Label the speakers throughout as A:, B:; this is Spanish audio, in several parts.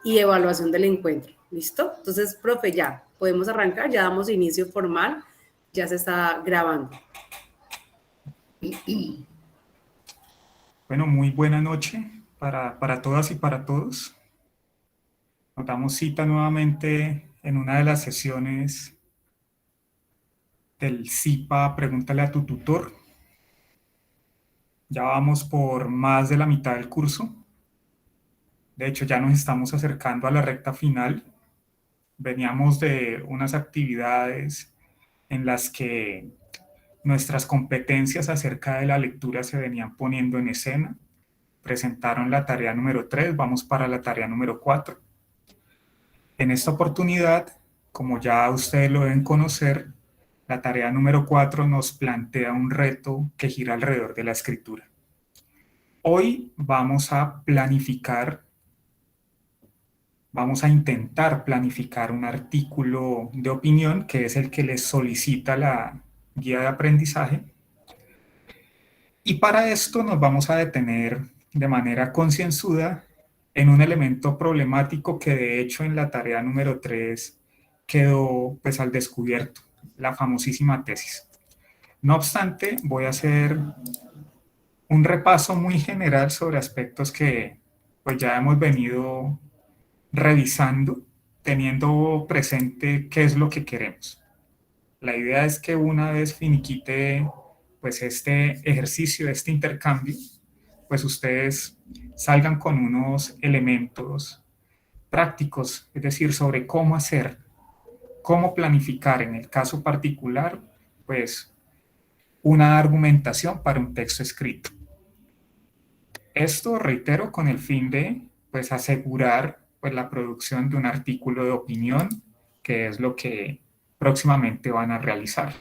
A: y evaluación del encuentro. ¿Listo? Entonces, profe, ya podemos arrancar, ya damos inicio formal, ya se está grabando.
B: Bueno, muy buena noche para todas y para todos. Nos damos cita nuevamente en una de las sesiones del CIPA Pregúntale a tu tutor. Ya vamos por más de la mitad del curso. De hecho, ya nos estamos acercando a la recta final. Veníamos de unas actividades en las que nuestras competencias acerca de la lectura se venían poniendo en escena. Presentaron la tarea número 3, vamos para la tarea número 4. En esta oportunidad, como ya ustedes lo deben conocer, la tarea número 4 nos plantea un reto que gira alrededor de la escritura. Hoy vamos a planificar, vamos a intentar planificar un artículo de opinión que es el que les solicita la guía de aprendizaje. Y para esto nos vamos a detener de manera concienzuda en un elemento problemático que de hecho en la tarea número 3 quedó pues al descubierto, la famosísima tesis. No obstante, voy a hacer un repaso muy general sobre aspectos que pues ya hemos venido revisando, teniendo presente qué es lo que queremos. La idea es que una vez finiquite pues este ejercicio, este intercambio, pues ustedes salgan con unos elementos prácticos, es decir, sobre cómo hacer, cómo planificar en el caso particular, pues una argumentación para un texto escrito. Esto, reitero, con el fin de pues asegurar pues la producción de un artículo de opinión, que es lo que próximamente van a realizar.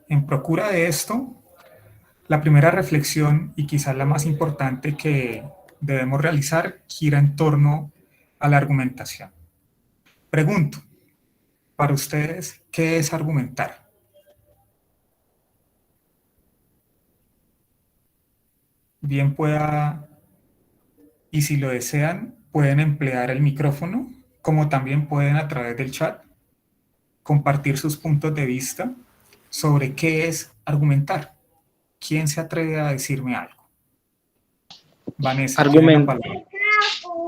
B: En procura de esto, la primera reflexión y quizás la más importante que debemos realizar gira en torno a la argumentación. Pregunto, para ustedes, ¿qué es argumentar? Bien pueda, y si lo desean, pueden emplear el micrófono, como también pueden a través del chat compartir sus puntos de vista sobre qué es argumentar. ¿Quién se atreve a decirme algo? Vanessa, tiene la palabra.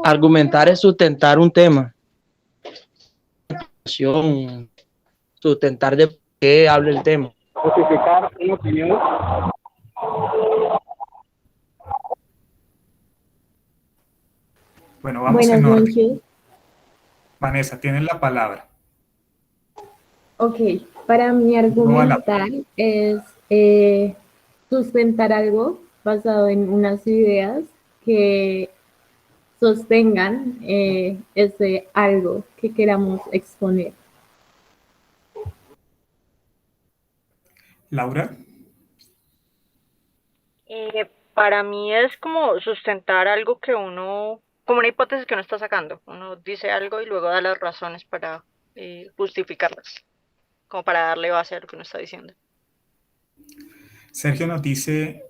C: Argumentar es sustentar un tema. Sustentar de qué habla el tema. Justificar una opinión.
B: Bueno, vamos en orden. Vanessa, tienes la palabra.
D: Ok, para mí argumentar es sustentar algo basado en unas ideas que sostengan ese algo que queramos exponer.
B: Laura.
E: Para mí es como sustentar algo que uno, como una hipótesis que uno está sacando. Uno dice algo y luego da las razones para justificarlas, como para darle base a lo que uno está diciendo.
B: Sergio nos dice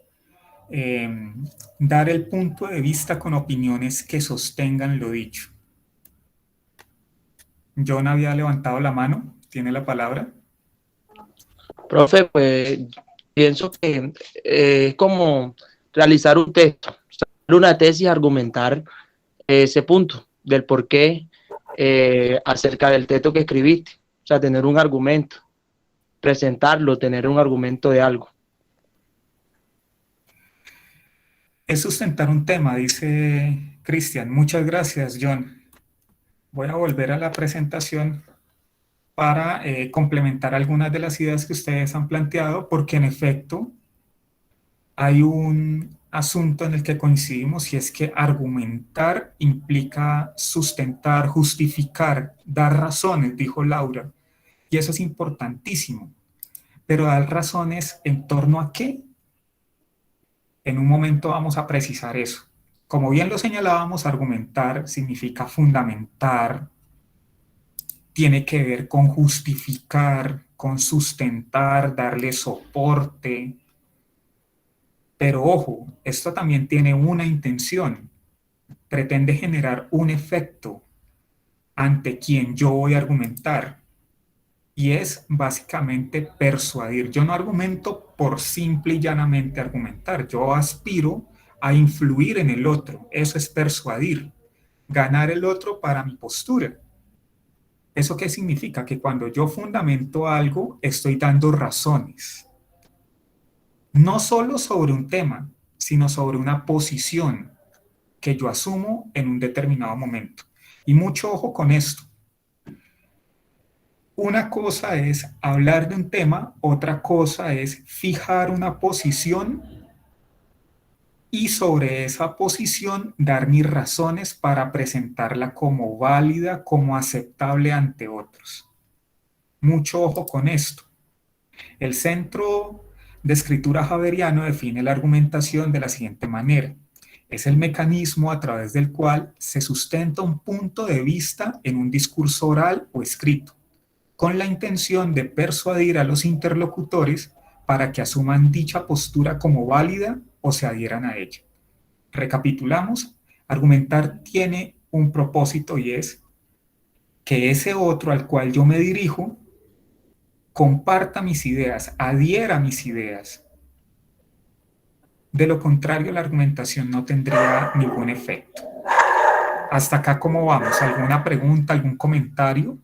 B: dar el punto de vista con opiniones que sostengan lo dicho. John había levantado la mano, tiene la palabra.
C: Profe, pues pienso que es como realizar un texto, una tesis, argumentar ese punto del por qué acerca del texto que escribiste, o sea, tener un argumento, presentarlo, tener un argumento de algo.
B: Es sustentar un tema, dice Cristian. Muchas gracias, John. Voy a volver a la presentación para complementar algunas de las ideas que ustedes han planteado, porque en efecto hay un asunto en el que coincidimos y es que argumentar implica sustentar, justificar, dar razones, dijo Laura, y eso es importantísimo. Pero dar razones en torno a qué. En un momento vamos a precisar eso. Como bien lo señalábamos, argumentar significa fundamentar, tiene que ver con justificar, con sustentar, darle soporte. Pero ojo, esto también tiene una intención. pretende generar un efecto ante quien yo voy a argumentar, y es básicamente persuadir. Yo no argumento por simple y llanamente argumentar, yo aspiro a influir en el otro, eso es persuadir, ganar el otro para mi postura. ¿Eso qué significa? Que cuando yo fundamento algo, estoy dando razones, no solo sobre un tema, sino sobre una posición que yo asumo en un determinado momento. Y mucho ojo con esto. Una cosa es hablar de un tema, otra cosa es fijar una posición y sobre esa posición dar mis razones para presentarla como válida, como aceptable ante otros. Mucho ojo con esto. El Centro de Escritura Haberiano define la argumentación de la siguiente manera. Es el mecanismo a través del cual se sustenta un punto de vista en un discurso oral o escrito, con la intención de persuadir a los interlocutores para que asuman dicha postura como válida o se adhieran a ella. Recapitulamos, argumentar tiene un propósito y es que ese otro al cual yo me dirijo comparta mis ideas, adhiera a mis ideas. De lo contrario, la argumentación no tendría ningún efecto. Hasta acá, ¿cómo vamos? ¿Alguna pregunta, algún comentario?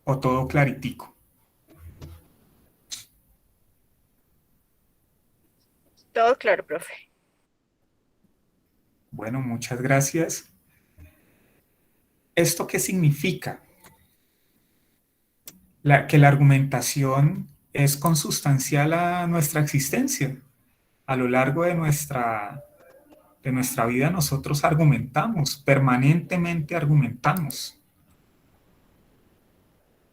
B: ¿O todo claritico?
E: Todo claro, profe.
B: Bueno, muchas gracias. ¿Esto qué significa? Que la argumentación es consustancial a nuestra existencia. A lo largo de nuestra vida nosotros argumentamos, permanentemente argumentamos.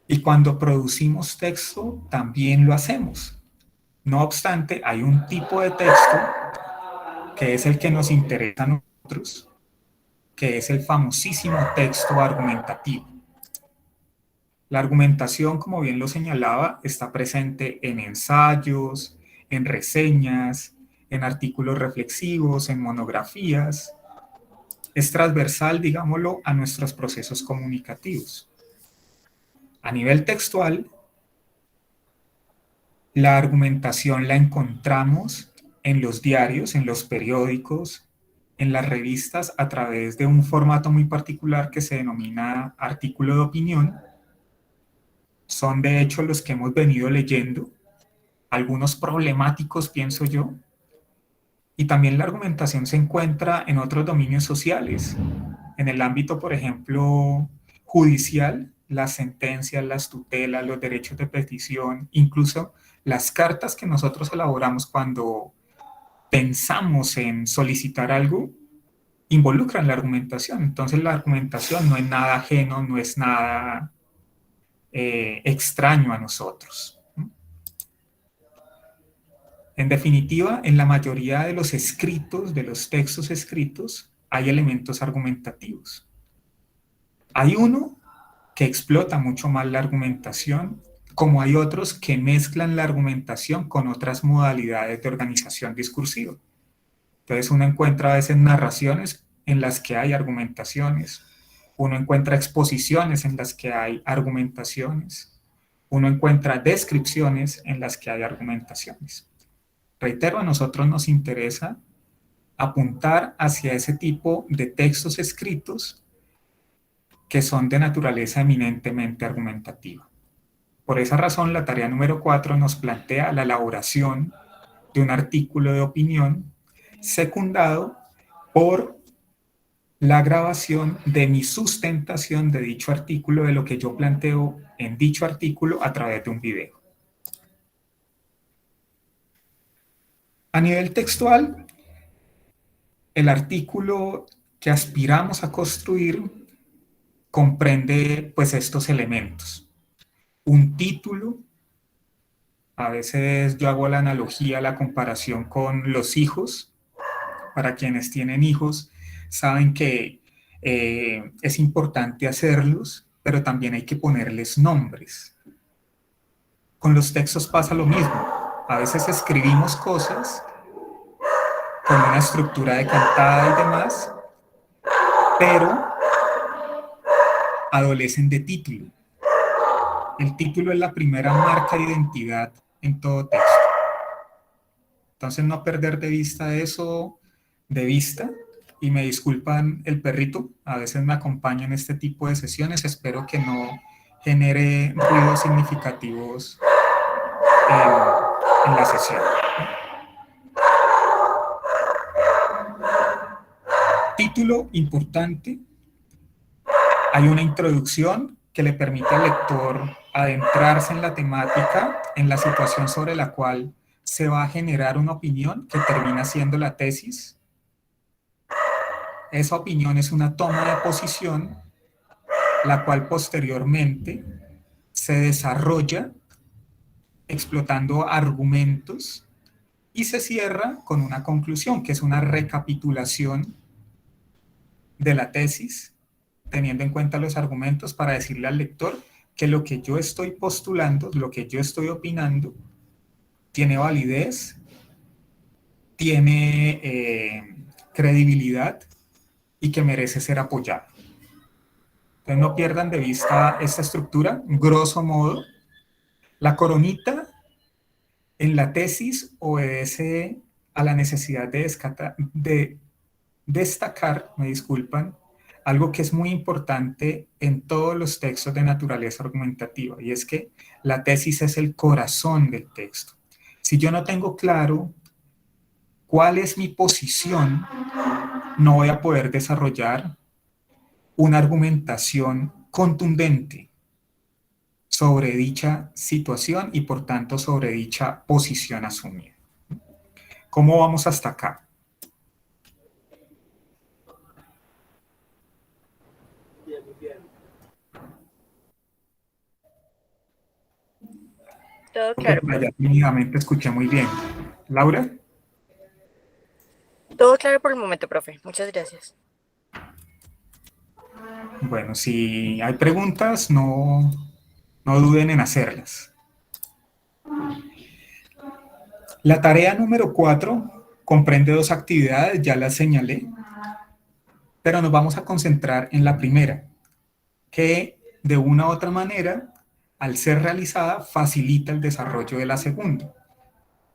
B: Y cuando producimos texto también lo hacemos. No obstante, hay un tipo de texto que es el que nos interesa a nosotros, que es el famosísimo texto argumentativo. La argumentación, como bien lo señalaba, está presente en ensayos, en reseñas, en artículos reflexivos, en monografías. Es transversal, digámoslo, a nuestros procesos comunicativos. A nivel textual, la argumentación la encontramos en los diarios, en los periódicos, en las revistas a través de un formato muy particular que se denomina artículo de opinión. Son de hecho los que hemos venido leyendo, algunos problemáticos, pienso yo. Y también la argumentación se encuentra en otros dominios sociales, en el ámbito, por ejemplo, judicial, las sentencias, las tutelas, los derechos de petición, incluso las cartas que nosotros elaboramos cuando pensamos en solicitar algo, involucran la argumentación. Entonces la argumentación no es nada ajeno, no es nada extraño a nosotros. En definitiva, en la mayoría de los escritos, de los textos escritos, hay elementos argumentativos. Hay uno que explota mucho más la argumentación, como hay otros que mezclan la argumentación con otras modalidades de organización discursiva. Entonces uno encuentra a veces narraciones en las que hay argumentaciones, uno encuentra exposiciones en las que hay argumentaciones, uno encuentra descripciones en las que hay argumentaciones. Reitero, a nosotros nos interesa apuntar hacia ese tipo de textos escritos que son de naturaleza eminentemente argumentativa. Por esa razón, la tarea número 4 nos plantea la elaboración de un artículo de opinión secundado por la grabación de mi sustentación de dicho artículo, de lo que yo planteo en dicho artículo a través de un video. A nivel textual, el artículo que aspiramos a construir comprende pues estos elementos. Un título, a veces yo hago la analogía, la comparación con los hijos. Para quienes tienen hijos, saben que es importante hacerlos, pero también hay que ponerles nombres. Con los textos pasa lo mismo. A veces escribimos cosas con una estructura decantada y demás, pero adolecen de título. El título es la primera marca de identidad en todo texto. Entonces no perder de vista eso, y me disculpan el perrito, a veces me acompaña en este tipo de sesiones, espero que no genere ruidos significativos en la sesión. Título importante. Hay una introducción que le permite al lector adentrarse en la temática, en la situación sobre la cual se va a generar una opinión que termina siendo la tesis. Esa opinión es una toma de posición, la cual posteriormente se desarrolla explotando argumentos y se cierra con una conclusión, que es una recapitulación de la tesis, teniendo en cuenta los argumentos para decirle al lector que lo que yo estoy postulando, lo que yo estoy opinando, tiene validez, tiene credibilidad y que merece ser apoyado. Entonces no pierdan de vista esta estructura. Grosso modo, la coronita en la tesis obedece a la necesidad de destacar, me disculpan, algo que es muy importante en todos los textos de naturaleza argumentativa, y es que la tesis es el corazón del texto. Si yo no tengo claro cuál es mi posición, no voy a poder desarrollar una argumentación contundente sobre dicha situación y por tanto sobre dicha posición asumida. ¿Cómo vamos hasta acá?
E: Todo
B: Porque
E: claro,
B: por allá
E: profe.
B: tímidamente escuché muy bien. ¿Laura?
E: Todo claro por el momento, profe. Muchas gracias.
B: Bueno, si hay preguntas, no duden en hacerlas. La tarea número 4 comprende 2 actividades, ya las señalé, pero nos vamos a concentrar en la primera, que de una u otra manera, al ser realizada, facilita el desarrollo de la segunda.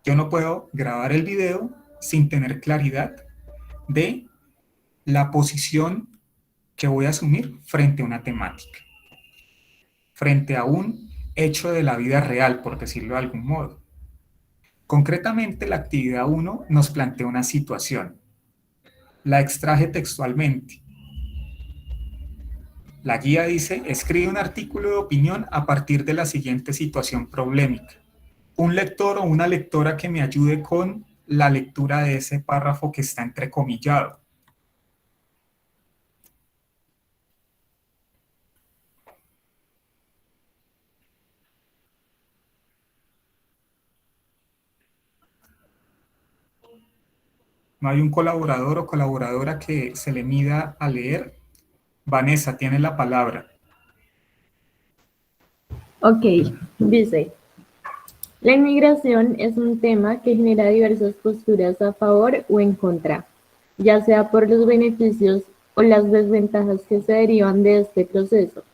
B: Yo no puedo grabar el video sin tener claridad de la posición que voy a asumir frente a una temática, frente a un hecho de la vida real, por decirlo de algún modo. Concretamente, la actividad 1 nos plantea una situación. La extraje textualmente. La guía dice, escribe un artículo de opinión a partir de la siguiente situación problemática. Un lector o una lectora que me ayude con la lectura de ese párrafo que está entrecomillado. ¿No hay un colaborador o colaboradora que se le mida a leer? Vanessa, tiene la palabra.
D: Ok, dice, la inmigración es un tema que genera diversas posturas a favor o en contra, ya sea por los beneficios o las desventajas que se derivan de este proceso.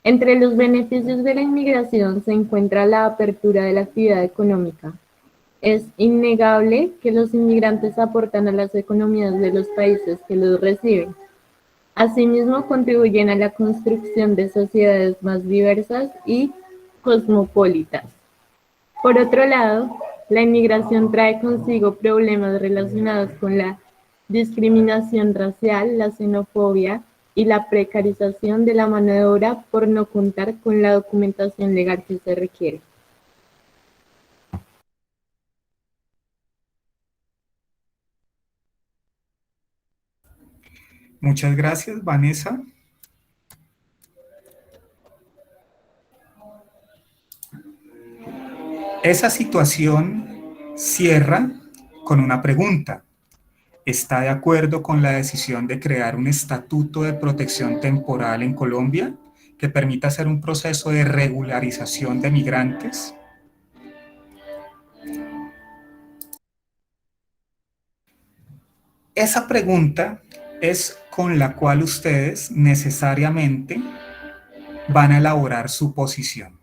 D: Entre los beneficios de la inmigración se encuentra la apertura de la actividad económica. Es innegable que los inmigrantes aportan a las economías de los países que los reciben. Asimismo, contribuyen a la construcción de sociedades más diversas y cosmopolitas. Por otro lado, la inmigración trae consigo problemas relacionados con la discriminación racial, la xenofobia y la precarización de la mano de obra por no contar con la documentación legal que se requiere.
B: Muchas gracias, Vanessa. Esa situación cierra con una pregunta. ¿Está de acuerdo con la decisión de crear un estatuto de protección temporal en Colombia que permita hacer un proceso de regularización de migrantes? esa pregunta es con la cual ustedes necesariamente van a elaborar su posición.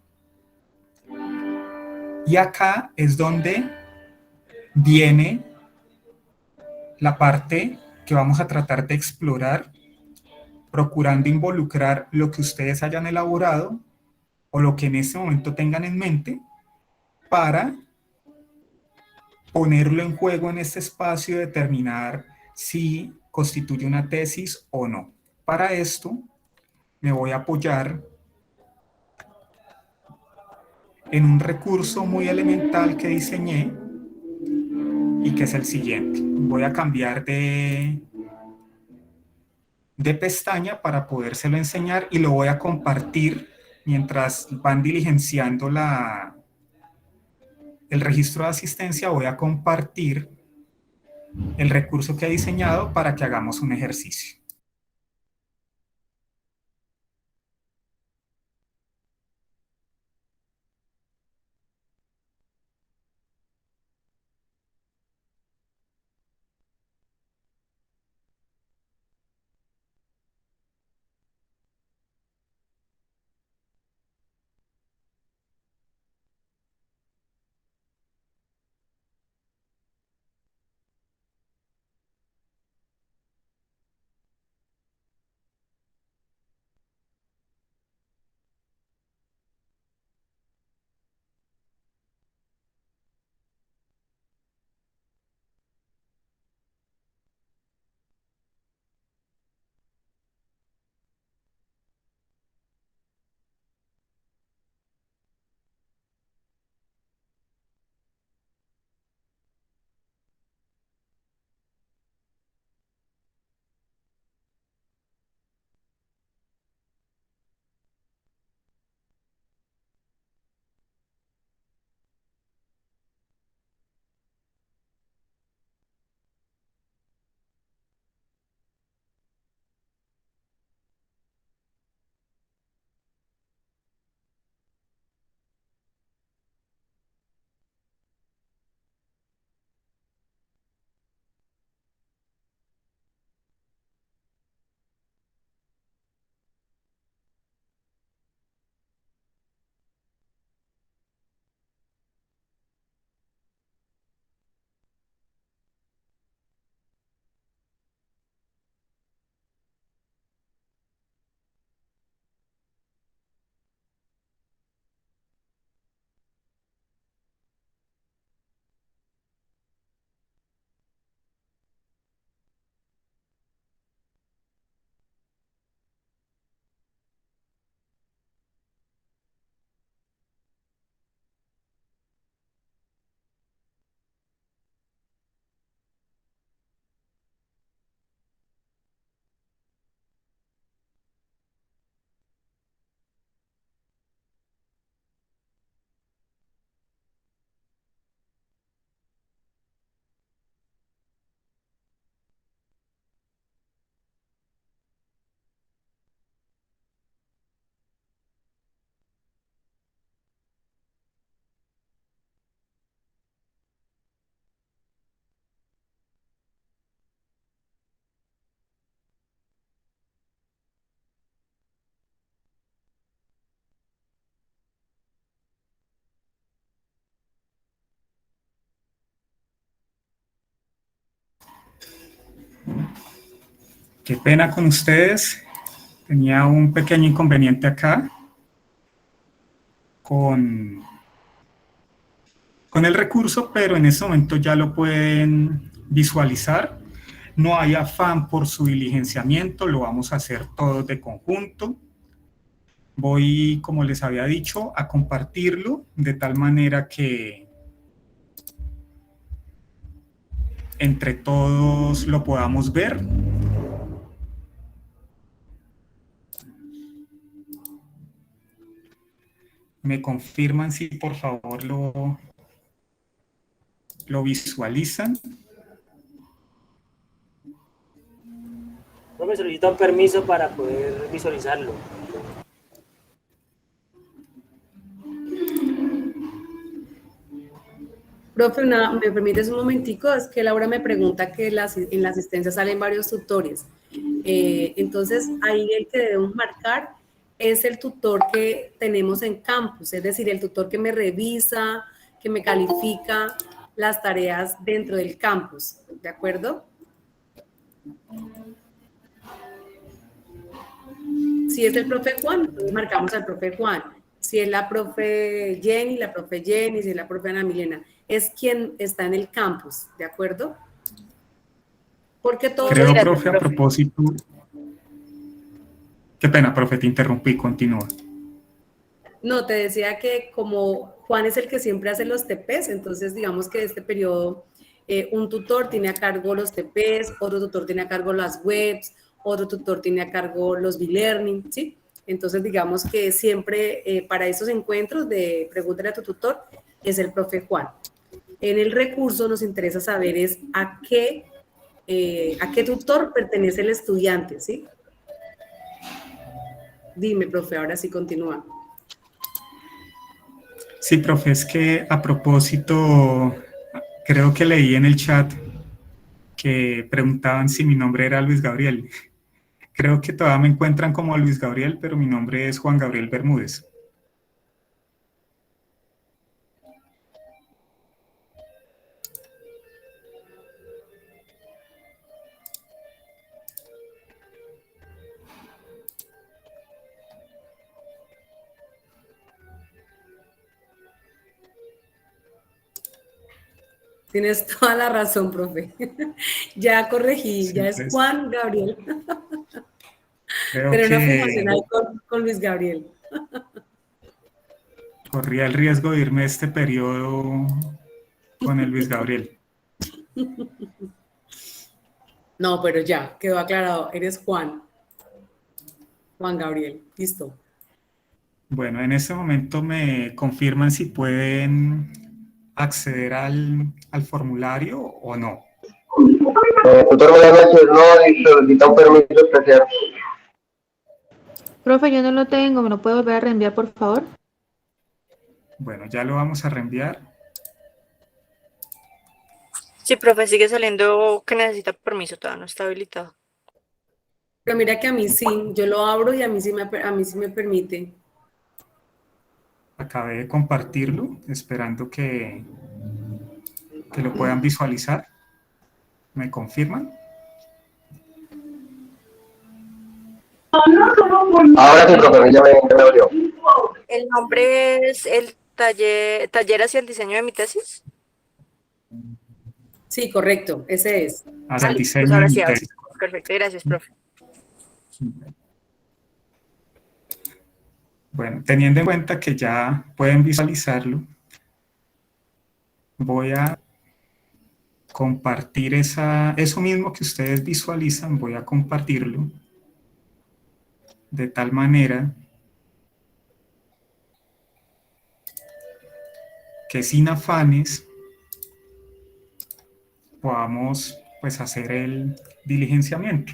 B: Y acá es donde viene la parte que vamos a tratar de explorar, procurando involucrar lo que ustedes hayan elaborado o lo que en este momento tengan en mente para ponerlo en juego en este espacio y determinar si constituye una tesis o no. Para esto me voy a apoyar en un recurso muy elemental que diseñé y que es el siguiente. Voy a cambiar de pestaña para podérselo enseñar y lo voy a compartir mientras van diligenciando el registro de asistencia. Voy a compartir el recurso que he diseñado para que hagamos un ejercicio. Qué pena con ustedes. Tenía un pequeño inconveniente acá con el recurso, pero en este momento ya lo pueden visualizar. No hay afán por su diligenciamiento, lo vamos a hacer todos de conjunto. Voy, como les había dicho, a compartirlo de tal manera que entre todos lo podamos ver. Me confirman si por favor lo visualizan.
F: Me solicita un permiso para poder visualizarlo.
A: Profe, ¿me permites un momentico? Es que Laura me pregunta que en la asistencia salen varios tutores. Entonces, ahí el que debemos marcar es el tutor que tenemos en campus, es decir, el tutor que me revisa, que me califica las tareas dentro del campus, ¿de acuerdo? Si es el profe Juan, entonces marcamos al profe Juan. Si es la profe Jenny, si es la profe Ana Milena, es quien está en el campus, ¿de acuerdo? Porque todos...
B: Creo,
E: Gracias,
B: profe, a
E: profe.
B: propósito... Qué pena, profe, te interrumpí, continúa.
A: No, te decía que como Juan es el que siempre hace los TPs, entonces digamos que este periodo un tutor tiene a cargo los TPs, otro tutor tiene a cargo las webs, otro tutor tiene a cargo los B-Learning, ¿sí? Entonces digamos que siempre para esos encuentros de pregúntale a tu tutor es el profe Juan. En el recurso nos interesa saber es a qué tutor pertenece el estudiante, ¿sí? Dime, profe, ahora sí continúa.
B: Sí, profe, es que a propósito, creo que leí en el chat que preguntaban si mi nombre era Luis Gabriel. Creo que todavía me encuentran como Luis Gabriel, pero mi nombre es Juan Gabriel Bermúdez.
A: Tienes toda la razón, profe. Ya corregí,
B: Sí,
A: ya es
B: pues,
A: Juan Gabriel.
B: creo
A: Pero una
B: que
A: fundación ahí con Luis Gabriel.
B: corría el riesgo de irme este periodo con el Luis Gabriel.
A: No, pero ya, quedó aclarado. Eres Juan. Juan Gabriel. Listo.
B: Bueno, en este momento me confirman si pueden acceder al formulario o no.
G: Tutor, buenas noches, no, y solicita un permiso especial.
H: Profe, yo no lo tengo, ¿me lo puede volver a reenviar, por favor?
B: Bueno, ya lo vamos a reenviar.
E: Sí, profe, sigue saliendo que necesita permiso, todavía no está habilitado.
A: Pero mira que a mí sí, yo lo abro y a mí sí me permite.
B: Acabé de compartirlo, esperando que lo puedan visualizar. ¿Me confirman?
G: Ahora sí, profe, ya me abrió.
E: ¿El nombre es el taller hacia el diseño de mi tesis?
A: Sí, correcto, ese es.
B: Hacia el
E: Vale, pues
B: diseño de
E: ahora
B: mi
E: sí, ahora sí.
B: tesis.
E: Perfecto, gracias, profe.
B: Bueno, teniendo en cuenta que ya pueden visualizarlo, voy a compartir eso mismo que ustedes visualizan, voy a compartirlo de tal manera que sin afanes podamos pues hacer el diligenciamiento.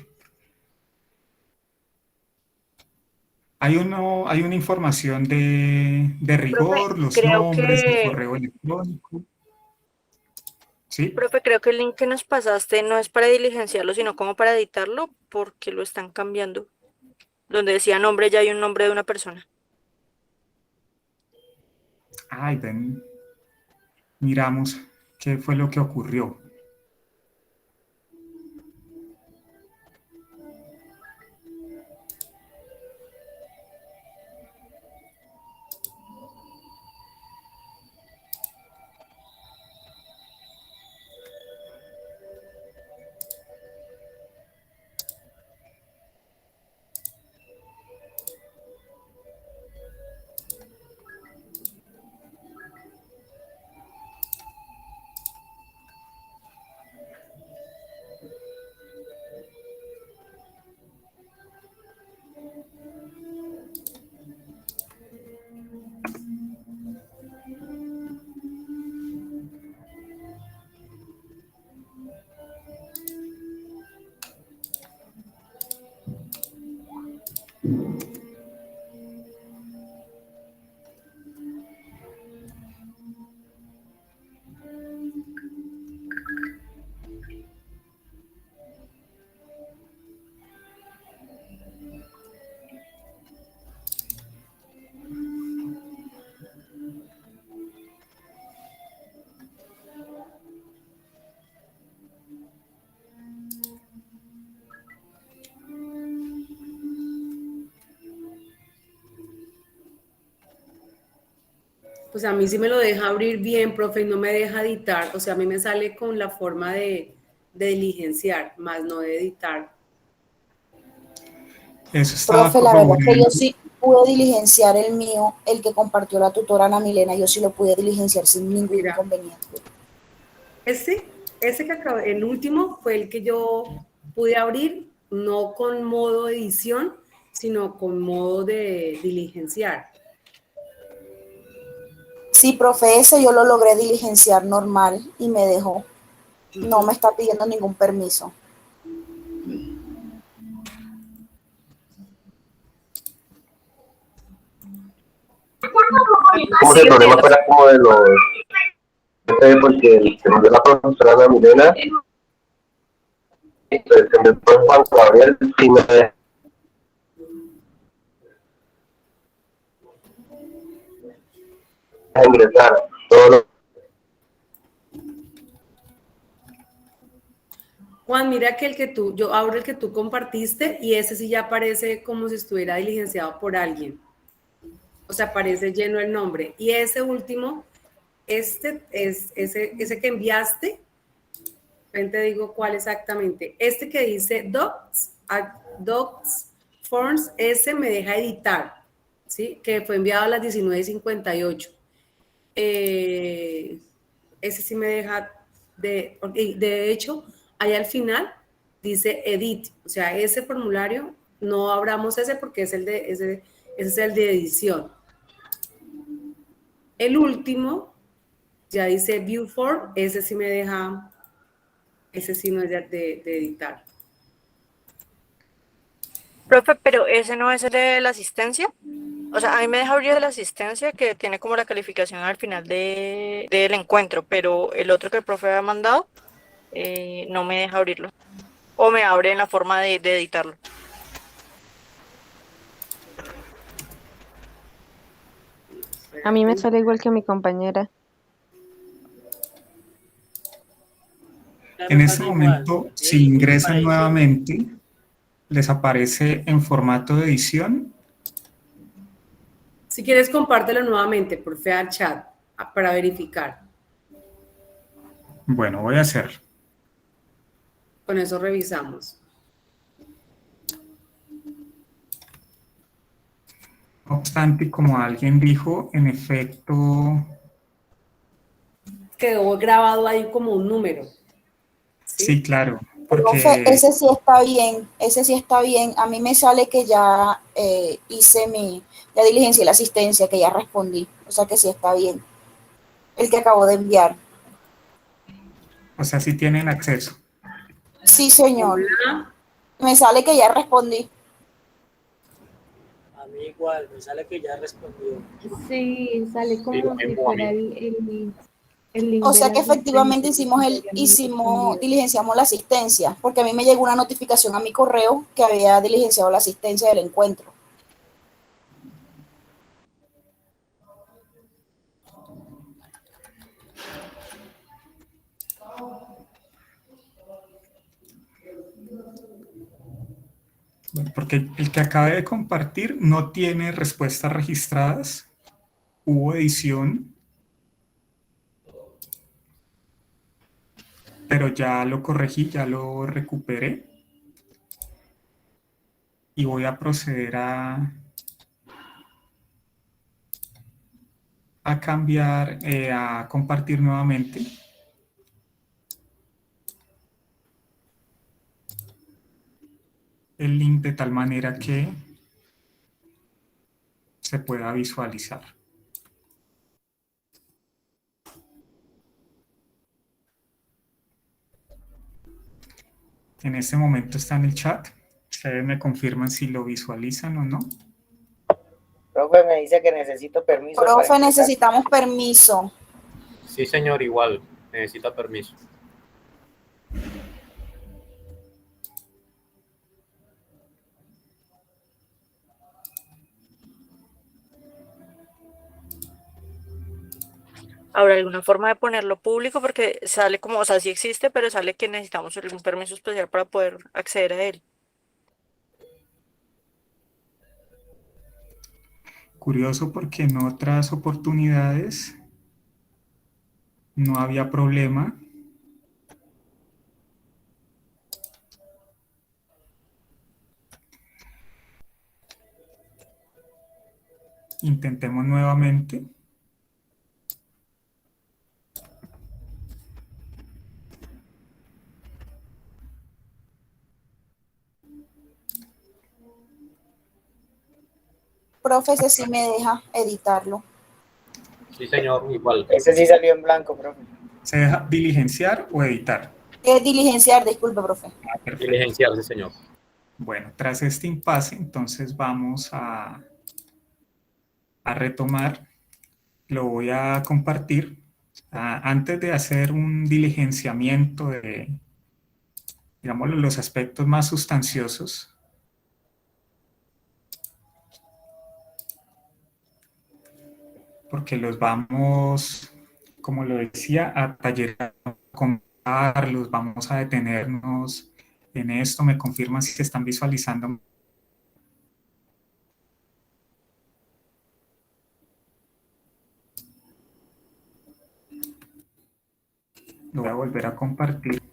B: Hay una información de rigor,
E: Profe,
B: los
E: creo
B: nombres, el
E: que,
B: correo electrónico. ¿Sí?
E: profe, creo que el link que nos pasaste no es para diligenciarlo, sino como para editarlo, porque lo están cambiando. Donde decía nombre, ya hay un nombre de una persona.
B: Ay, ven, miramos qué fue lo que ocurrió.
A: Pues a mí sí me lo deja abrir bien, profe, y no me deja editar. O sea, a mí me sale con la forma de diligenciar, más no de editar.
B: Eso estaba
I: Profe, la verdad que yo
B: corroborando.
I: sí pude diligenciar el mío, el que compartió la tutora Ana Milena, yo sí lo pude diligenciar sin ningún
A: Mira,
I: inconveniente.
A: ese que acabé, el último fue el que yo pude abrir, no con modo edición, sino con modo de diligenciar.
I: Sí, profe, ese yo lo logré diligenciar normal y me dejó. No me está pidiendo ningún permiso.
G: Como que el problema fuera como de los, porque el que nos dio la profesora Ana Milena, pues, que me fue Juan Gabriel, sí me deja ingresar. Todo lo
A: Juan, mira que yo abro el que tú compartiste y ese sí ya aparece como si estuviera diligenciado por alguien. O sea, aparece lleno el nombre. Y ese último, ese que enviaste, ven te digo cuál exactamente. Este que dice Docs Forms, ese me deja editar, ¿sí? Que fue enviado a las 19:58. Ese sí me deja de hecho, ahí al final dice edit, o sea, ese formulario no abramos ese porque es ese es el de edición. El último ya dice view form, ese sí me deja, ese sí no es de editar.
E: Profe, pero ese no es el de la asistencia. O sea, a mí me deja abrir de la asistencia que tiene como la calificación al final del encuentro, pero el otro que el profe ha mandado no me deja abrirlo. O me abre en la forma de editarlo.
J: A mí me sale igual que a mi compañera.
B: En este momento, si ingresan nuevamente, les aparece en formato de edición.
A: Si quieres, compártelo nuevamente por fe al chat para verificar.
B: Bueno, voy a hacerlo.
A: Con eso revisamos.
B: No obstante, como alguien dijo, en efecto...
A: Quedó grabado ahí como un número.
B: Sí, claro.
I: Profe, ese sí está bien. A mí me sale que ya ya diligencié la asistencia, que ya respondí. O sea que sí está bien. El que acabo de enviar.
B: O sea, sí tienen acceso.
I: Sí, señor.
A: Hola.
I: Me sale que ya respondí.
F: A mí igual, me sale que ya respondió.
D: Sí, sale como si fuera el link
I: O
D: de
I: sea
D: la
I: que efectivamente
D: asistencia.
I: diligenciamos la asistencia, porque a mí me llegó una notificación a mi correo que había diligenciado la asistencia del encuentro.
B: Bueno, porque el que acabé de compartir no tiene respuestas registradas. Hubo edición, pero ya lo corregí, ya lo recuperé. Y voy a proceder a cambiar, a compartir nuevamente. El link de tal manera que se pueda visualizar. En este momento está en el chat. Ustedes me confirman si lo visualizan o no.
K: Profe, me dice que necesito permiso.
I: Profe, necesitamos permiso.
L: Sí, señor, igual. Necesita permiso.
E: ¿Habrá alguna forma de ponerlo público? Porque sale como, o sea, sí existe, pero sale que necesitamos algún permiso especial para poder acceder a él.
B: Curioso porque en otras oportunidades no había problema. Intentemos nuevamente.
I: Profe, ese sí me deja editarlo.
L: Sí, señor, igual.
K: Ese sí salió en blanco, profe.
B: ¿Se deja diligenciar o editar?
I: Diligenciar, disculpe, profe.
B: Perfecto.
L: Diligenciar, sí, señor.
B: Bueno, tras este impasse, entonces vamos a retomar. Lo voy a compartir. Antes de hacer un diligenciamiento de, digamos, los aspectos más sustanciosos, porque los vamos, como lo decía, a tallerar, a comentarlos, vamos a detenernos en esto. Me confirman si se están visualizando. Lo voy a volver a compartir.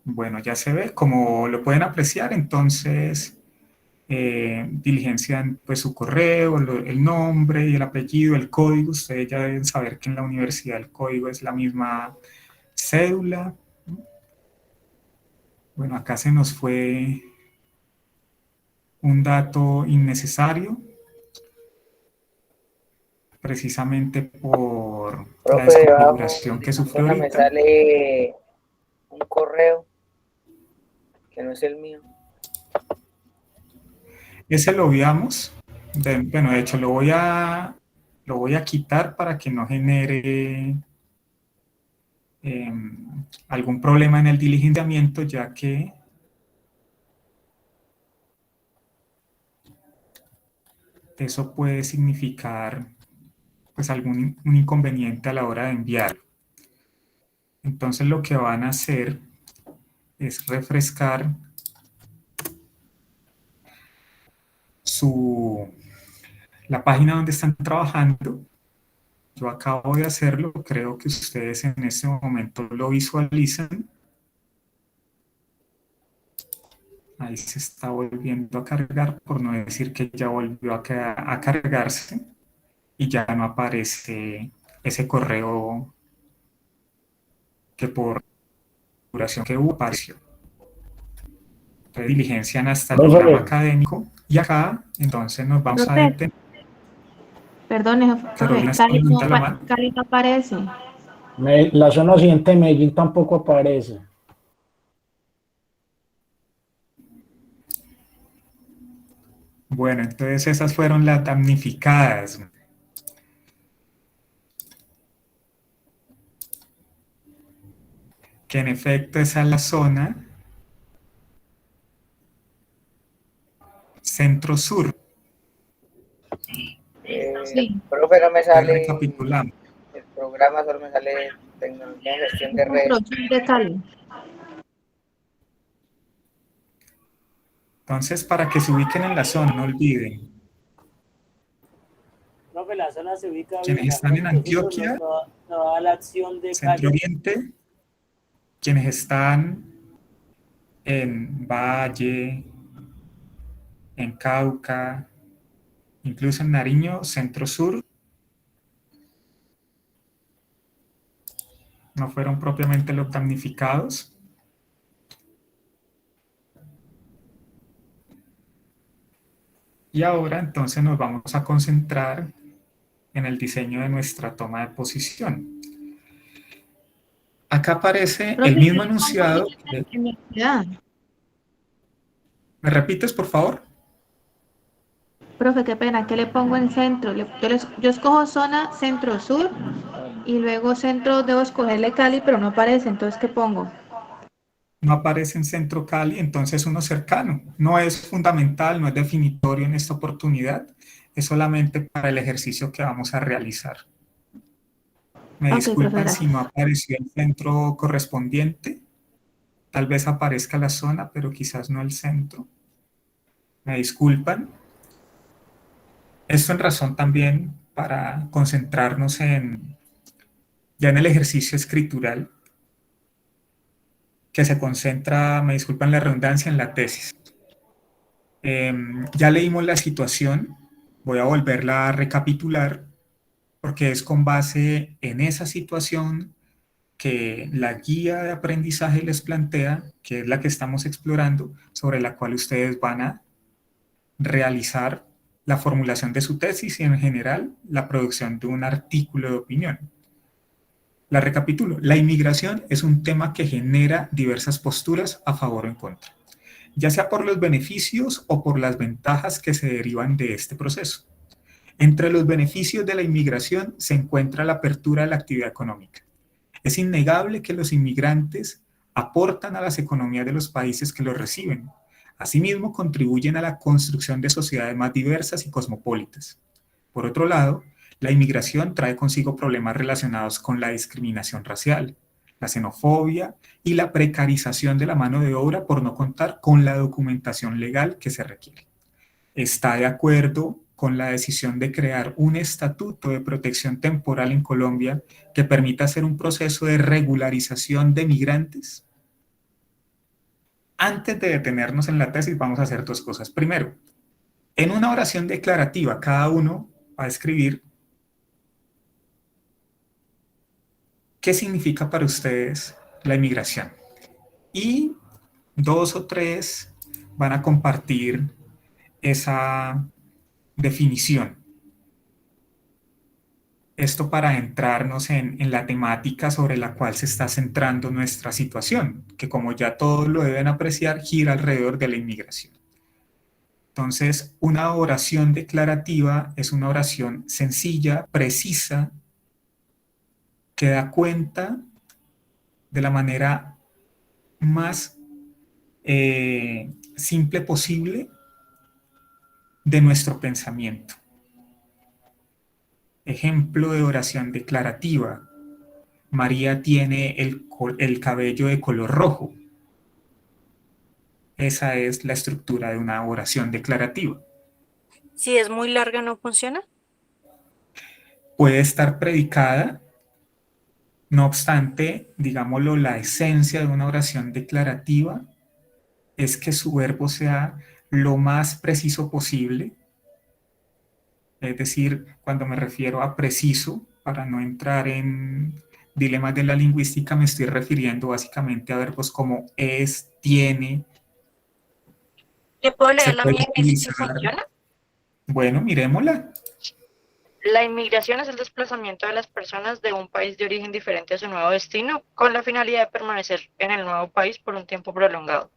B: Bueno, ya se ve, como lo pueden apreciar, entonces diligencian pues su correo, el nombre y el apellido, el código. Ustedes ya deben saber que en la universidad el código es la misma cédula. Bueno, acá se nos fue un dato innecesario, precisamente por la desconfiguración que sufrió
K: Me
B: ahorita.
K: sale un correo que no es el mío.
B: Ese lo obviamos. Bueno, de hecho lo voy a quitar para que no genere algún problema en el diligenciamiento, ya que eso puede significar pues un inconveniente a la hora de enviarlo. Entonces lo que van a hacer es refrescar la página donde están trabajando. Yo acabo de hacerlo, creo que ustedes en este momento lo visualizan. Ahí se está volviendo a cargar, por no decir que ya volvió a cargarse y ya no aparece ese correo que por duración que hubo apareció. Entonces diligencian hasta el programa académico y acá entonces nos vamos a detener.
H: Perdone, profe, Cali no aparece.
M: La zona occidente de Medellín tampoco aparece.
B: Bueno, entonces esas fueron las damnificadas. Que en efecto esa es la zona centro-sur.
H: Sí.
K: Profe, no me sale
B: Recapitulamos.
K: el programa, solo me sale tecnología de gestión de redes.
H: De Cali.
B: Entonces, para que se ubiquen en la zona, no olviden.
F: Profe, la zona se ubica
B: quienes
F: bien,
B: están en Antioquia,
F: no da la acción de
B: Centro
F: Cali.
B: Oriente, quienes están en Valle, en Cauca, incluso en Nariño, Centro Sur, no fueron propiamente los damnificados. Y ahora entonces nos vamos a concentrar en el diseño de nuestra toma de posición. Acá aparece el mismo enunciado. ¿Me repites, por favor?
H: Profe, qué pena, ¿qué le pongo en centro? Yo escojo zona centro-sur y luego centro debo escogerle Cali, pero no aparece, entonces ¿qué pongo?
B: no aparece en Centro Cali, entonces uno cercano. No es fundamental, no es definitorio en esta oportunidad, es solamente para el ejercicio que vamos a realizar. Me
H: Ok,
B: disculpan
H: profe,
B: si no
H: gracias.
B: apareció el centro correspondiente, tal vez aparezca la zona, pero quizás no el centro. Me disculpan. Esto en razón también para concentrarnos ya en el ejercicio escritural, que se concentra, me disculpan la redundancia, en la tesis. Ya leímos la situación, voy a volverla a recapitular, porque es con base en esa situación que la guía de aprendizaje les plantea, que es la que estamos explorando, sobre la cual ustedes van a realizar la formulación de su tesis y en general la producción de un artículo de opinión. La recapitulo. La inmigración es un tema que genera diversas posturas a favor o en contra, ya sea por los beneficios o por las ventajas que se derivan de este proceso. Entre los beneficios de la inmigración se encuentra la apertura de la actividad económica. Es innegable que los inmigrantes aportan a las economías de los países que los reciben. Asimismo, contribuyen a la construcción de sociedades más diversas y cosmopolitas. Por otro lado, la inmigración trae consigo problemas relacionados con la discriminación racial, la xenofobia y la precarización de la mano de obra por no contar con la documentación legal que se requiere. ¿Está de acuerdo con la decisión de crear un estatuto de protección temporal en Colombia que permita hacer un proceso de regularización de migrantes? Antes de detenernos en la tesis, vamos a hacer dos cosas. Primero, en una oración declarativa, cada uno va a escribir qué significa para ustedes la inmigración. Y dos o tres van a compartir esa definición. Esto para entrarnos en la temática sobre la cual se está centrando nuestra situación, que como ya todos lo deben apreciar, gira alrededor de la inmigración. Entonces, una oración declarativa es una oración sencilla, precisa, que da cuenta de la manera más simple posible de nuestro pensamiento. Ejemplo de oración declarativa. María tiene el cabello de color rojo. Esa es la estructura de una oración declarativa.
E: Si es muy larga, ¿no funciona?
B: Puede estar predicada, no obstante, digámoslo, la esencia de una oración declarativa es que su verbo sea lo más preciso posible. Es decir, cuando me refiero a preciso, para no entrar en dilemas de la lingüística, me estoy refiriendo básicamente a verbos como es, tiene.
E: ¿Le puedo
B: Se
E: leer la
B: puede
E: mía que sí
B: utilizar.
E: funciona?
B: Bueno, miremosla.
E: La inmigración es el desplazamiento de las personas de un país de origen diferente a su nuevo destino con la finalidad de permanecer en el nuevo país por un tiempo prolongado.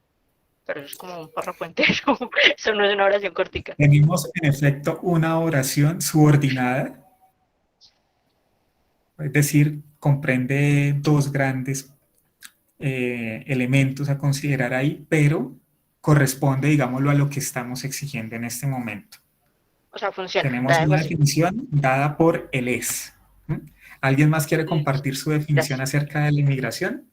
E: Pero eso es como un párrafo entero, eso no es una oración cortica.
B: Tenemos en efecto una oración subordinada, es decir, comprende dos grandes elementos a considerar ahí, pero corresponde, digámoslo, a lo que estamos exigiendo en este momento.
E: O sea, funciona.
B: Tenemos una definición dada por el ES. ¿Alguien más quiere compartir su definición acerca de la inmigración?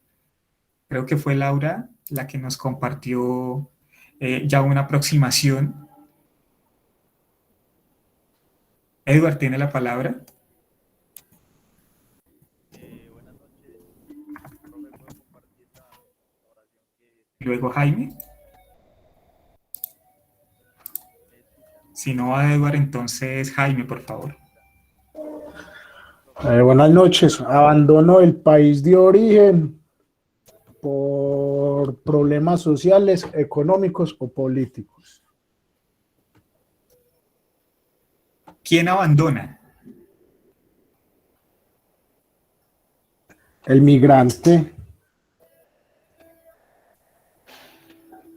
B: Creo que fue Laura la que nos compartió ya una aproximación. Edward tiene la palabra. Luego Jaime. Si no va Edward, entonces Jaime, por favor.
M: Buenas noches. Abandonó el país de origen por problemas sociales, económicos o políticos.
B: ¿Quién abandona?
M: El migrante.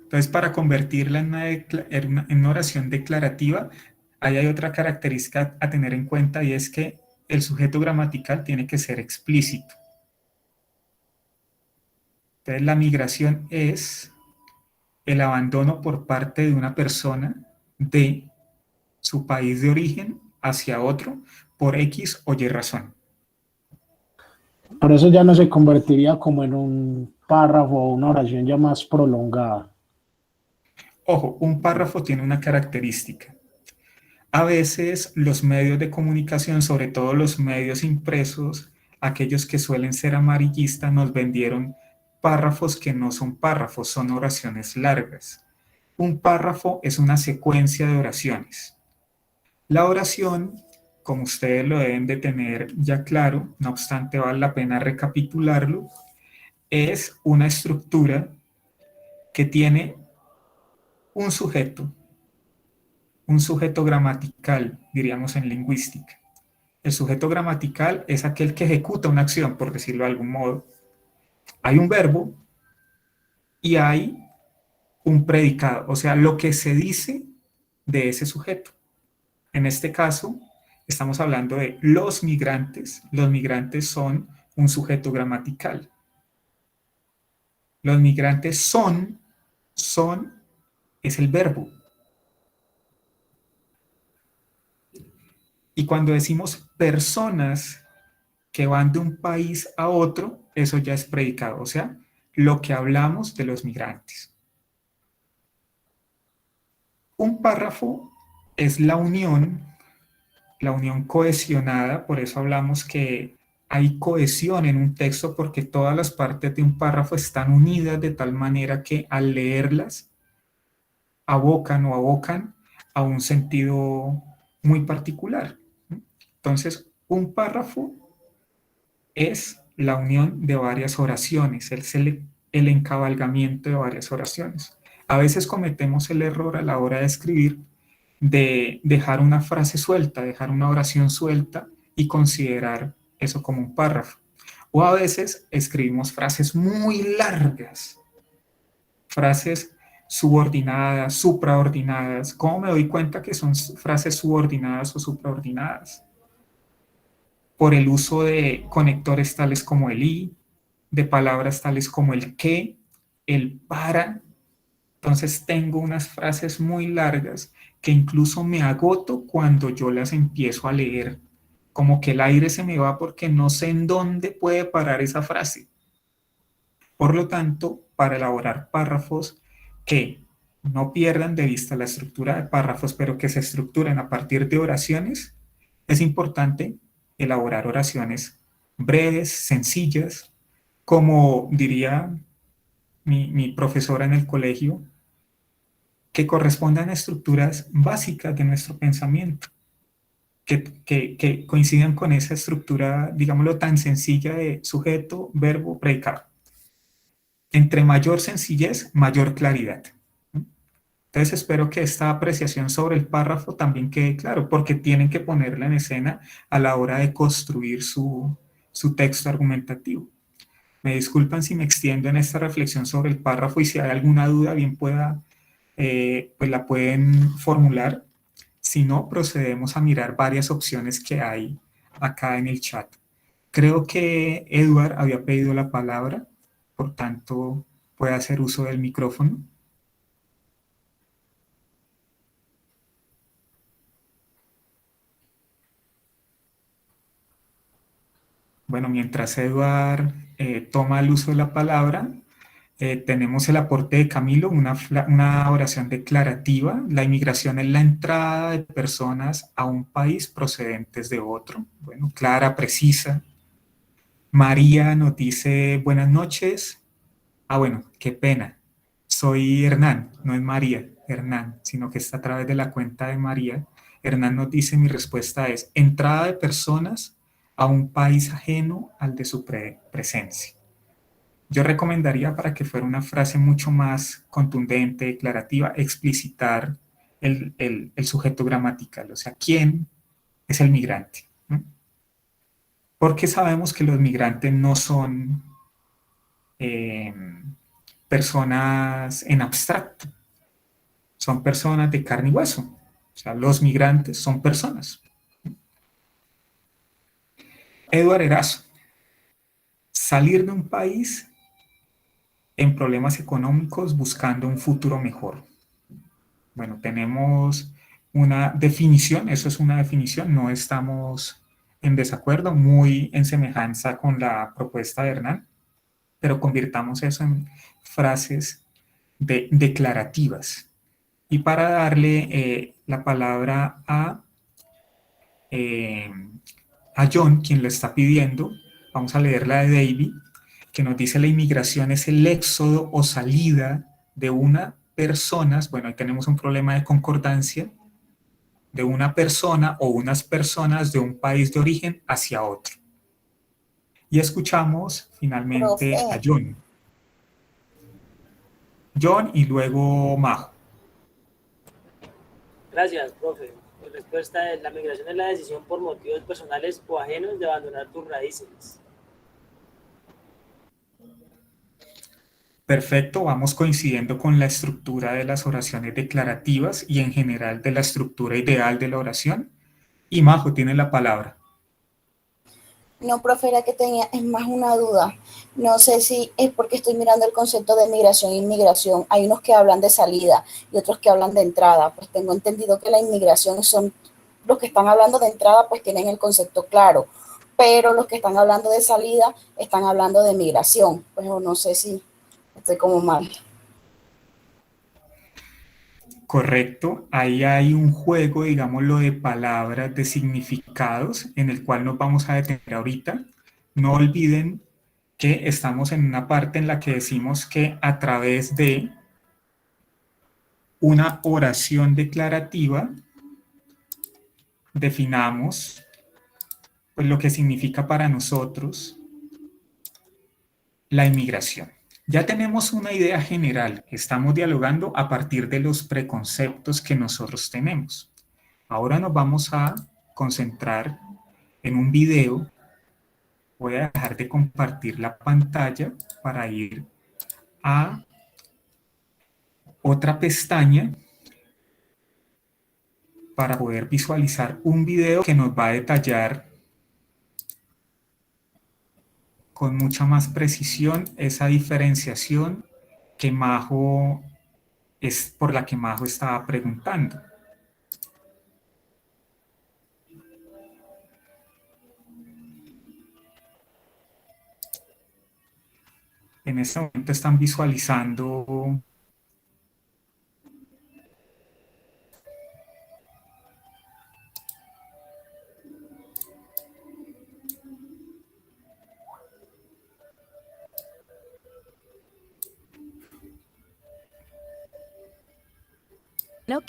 B: Entonces, para convertirla en una oración declarativa, ahí hay otra característica a tener en cuenta y es que el sujeto gramatical tiene que ser explícito. Entonces, la migración es el abandono por parte de una persona de su país de origen hacia otro por X o Y razón.
M: Por eso ya no se convertiría como en un párrafo o una oración ya más prolongada.
B: Ojo, un párrafo tiene una característica. A veces los medios de comunicación, sobre todo los medios impresos, aquellos que suelen ser amarillistas, nos vendieron párrafos que no son párrafos, son oraciones largas. Un párrafo es una secuencia de oraciones. La oración, como ustedes lo deben de tener ya claro, no obstante vale la pena recapitularlo, es una estructura que tiene un sujeto gramatical, diríamos en lingüística. El sujeto gramatical es aquel que ejecuta una acción, por decirlo de algún modo. Hay un verbo y hay un predicado, o sea, lo que se dice de ese sujeto. En este caso, estamos hablando de los migrantes. Los migrantes son un sujeto gramatical. Los migrantes son es el verbo. Y cuando decimos personas que van de un país a otro, eso ya es predicado, o sea, lo que hablamos de los migrantes. Un párrafo es la unión cohesionada, por eso hablamos que hay cohesión en un texto porque todas las partes de un párrafo están unidas de tal manera que al leerlas abocan a un sentido muy particular. Entonces, un párrafo es la unión de varias oraciones, es el encabalgamiento de varias oraciones. A veces cometemos el error a la hora de escribir de dejar una frase suelta, dejar una oración suelta y considerar eso como un párrafo. O a veces escribimos frases muy largas, frases subordinadas, supraordinadas. ¿Cómo me doy cuenta que son frases subordinadas o supraordinadas? Por el uso de conectores tales como el y, de palabras tales como el que, el para. Entonces tengo unas frases muy largas que incluso me agoto cuando yo las empiezo a leer. Como que el aire se me va porque no sé en dónde puede parar esa frase. Por lo tanto, para elaborar párrafos que no pierdan de vista la estructura de párrafos, pero que se estructuren a partir de oraciones, es importante elaborar oraciones breves, sencillas, como diría mi profesora en el colegio, que correspondan a estructuras básicas de nuestro pensamiento, que coincidan con esa estructura, digámoslo, tan sencilla de sujeto, verbo, predicado. Entre mayor sencillez, mayor claridad. Entonces espero que esta apreciación sobre el párrafo también quede claro, porque tienen que ponerla en escena a la hora de construir su texto argumentativo. Me disculpan si me extiendo en esta reflexión sobre el párrafo y si hay alguna duda bien pueda, pues la pueden formular. Si no, procedemos a mirar varias opciones que hay acá en el chat. Creo que Edward había pedido la palabra, por tanto puede hacer uso del micrófono. Bueno, mientras Eduard toma el uso de la palabra, tenemos el aporte de Camilo, una oración declarativa. La inmigración es la entrada de personas a un país procedentes de otro. Bueno, clara, precisa. María nos dice, buenas noches. Bueno, qué pena. Soy Hernán, no es María, Hernán, sino que está a través de la cuenta de María. Hernán nos dice, mi respuesta es, entrada de personas a un país ajeno al de su presencia. Yo recomendaría, para que fuera una frase mucho más contundente, declarativa, explicitar el sujeto gramatical, o sea, ¿quién es el migrante? Porque sabemos que los migrantes no son personas en abstracto, son personas de carne y hueso, o sea, los migrantes son personas. Eduard Erazo, salir de un país en problemas económicos buscando un futuro mejor. Bueno, tenemos una definición, eso es una definición, no estamos en desacuerdo, muy en semejanza con la propuesta de Hernán, pero convirtamos eso en frases declarativas. Y para darle la palabra a John, quien lo está pidiendo, vamos a leer la de David, que nos dice: la inmigración es el éxodo o salida de una persona, bueno, ahí tenemos un problema de concordancia, de una persona o unas personas de un país de origen hacia otro. Y escuchamos finalmente a John. John y luego Majo.
F: Gracias, profe. Mi respuesta es: la migración es la decisión por motivos personales o ajenos de abandonar tus raíces.
B: Perfecto, vamos coincidiendo con la estructura de las oraciones declarativas y en general de la estructura ideal de la oración. Y Majo tiene la palabra.
I: No, profe, era que tenía, es más una duda. No sé si es porque estoy mirando el concepto de migración e inmigración. Hay unos que hablan de salida y otros que hablan de entrada. Pues tengo entendido que la inmigración son los que están hablando de entrada, pues tienen el concepto claro. Pero los que están hablando de salida están hablando de migración. Pues no sé si estoy como mal.
B: Correcto, ahí hay un juego, digámoslo, de palabras, de significados, en el cual nos vamos a detener ahorita. No olviden que estamos en una parte en la que decimos que a través de una oración declarativa definamos pues, lo que significa para nosotros la inmigración. Ya tenemos una idea general, estamos dialogando a partir de los preconceptos que nosotros tenemos. Ahora nos vamos a concentrar en un video. Voy a dejar de compartir la pantalla para ir a otra pestaña para poder visualizar un video que nos va a detallar con mucha más precisión esa diferenciación que Majo es por la que Majo estaba preguntando. En este momento están visualizando
N: No.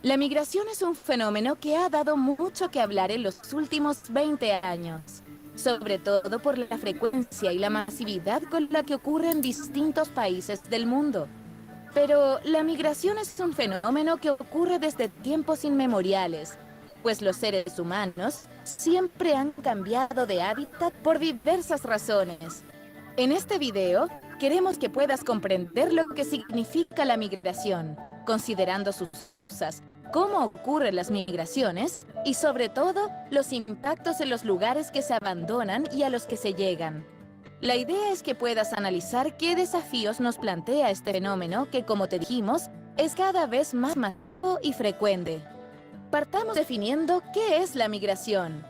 N: La migración es un fenómeno que ha dado mucho que hablar en los últimos 20 años, sobre todo por la frecuencia y la masividad con la que ocurre en distintos países del mundo. Pero la migración es un fenómeno que ocurre desde tiempos inmemoriales, pues los seres humanos siempre han cambiado de hábitat por diversas razones. En este video, queremos que puedas comprender lo que significa la migración, considerando sus causas, cómo ocurren las migraciones y, sobre todo, los impactos en los lugares que se abandonan y a los que se llegan. La idea es que puedas analizar qué desafíos nos plantea este fenómeno que, como te dijimos, es cada vez más masivo y frecuente. Partamos definiendo qué es la migración.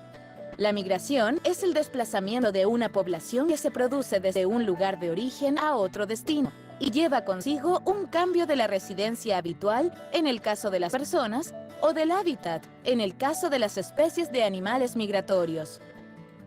N: La migración es el desplazamiento de una población que se produce desde un lugar de origen a otro destino y lleva consigo un cambio de la residencia habitual en el caso de las personas o del hábitat en el caso de las especies de animales migratorios.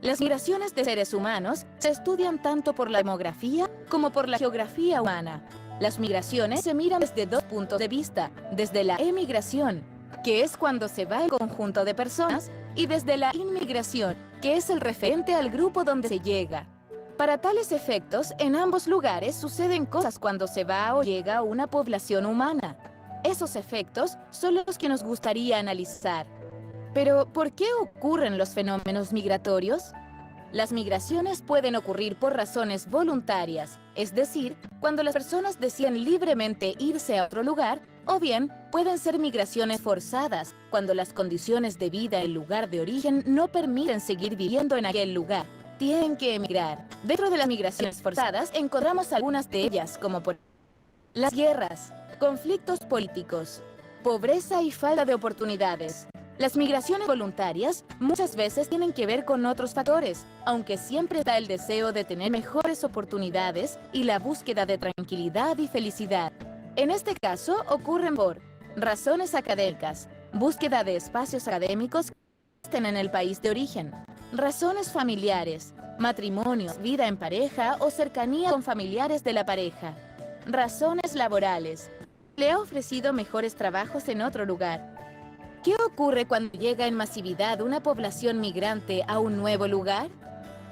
N: Las migraciones de seres humanos se estudian tanto por la demografía como por la geografía humana. Las migraciones se miran desde dos puntos de vista, desde la emigración, que es cuando se va el conjunto de personas, y desde la inmigración, que es el referente al grupo donde se llega. Para tales efectos, en ambos lugares suceden cosas cuando se va o llega una población humana. Esos efectos son los que nos gustaría analizar. Pero, ¿por qué ocurren los fenómenos migratorios? Las migraciones pueden ocurrir por razones voluntarias, es decir, cuando las personas deciden libremente irse a otro lugar, o bien pueden ser migraciones forzadas, cuando las condiciones de vida en el lugar de origen no permiten seguir viviendo en aquel lugar. Tienen que emigrar. Dentro de las migraciones forzadas encontramos algunas de ellas, como por las guerras, conflictos políticos, pobreza y falta de oportunidades. Las migraciones voluntarias muchas veces tienen que ver con otros factores, aunque siempre está el deseo de tener mejores oportunidades y la búsqueda de tranquilidad y felicidad. En este caso ocurren por razones académicas, búsqueda de espacios académicos que existen en el país de origen, razones familiares, matrimonios, vida en pareja o cercanía con familiares de la pareja, razones laborales, le ha ofrecido mejores trabajos en otro lugar. ¿Qué ocurre cuando llega en masividad una población migrante a un nuevo lugar?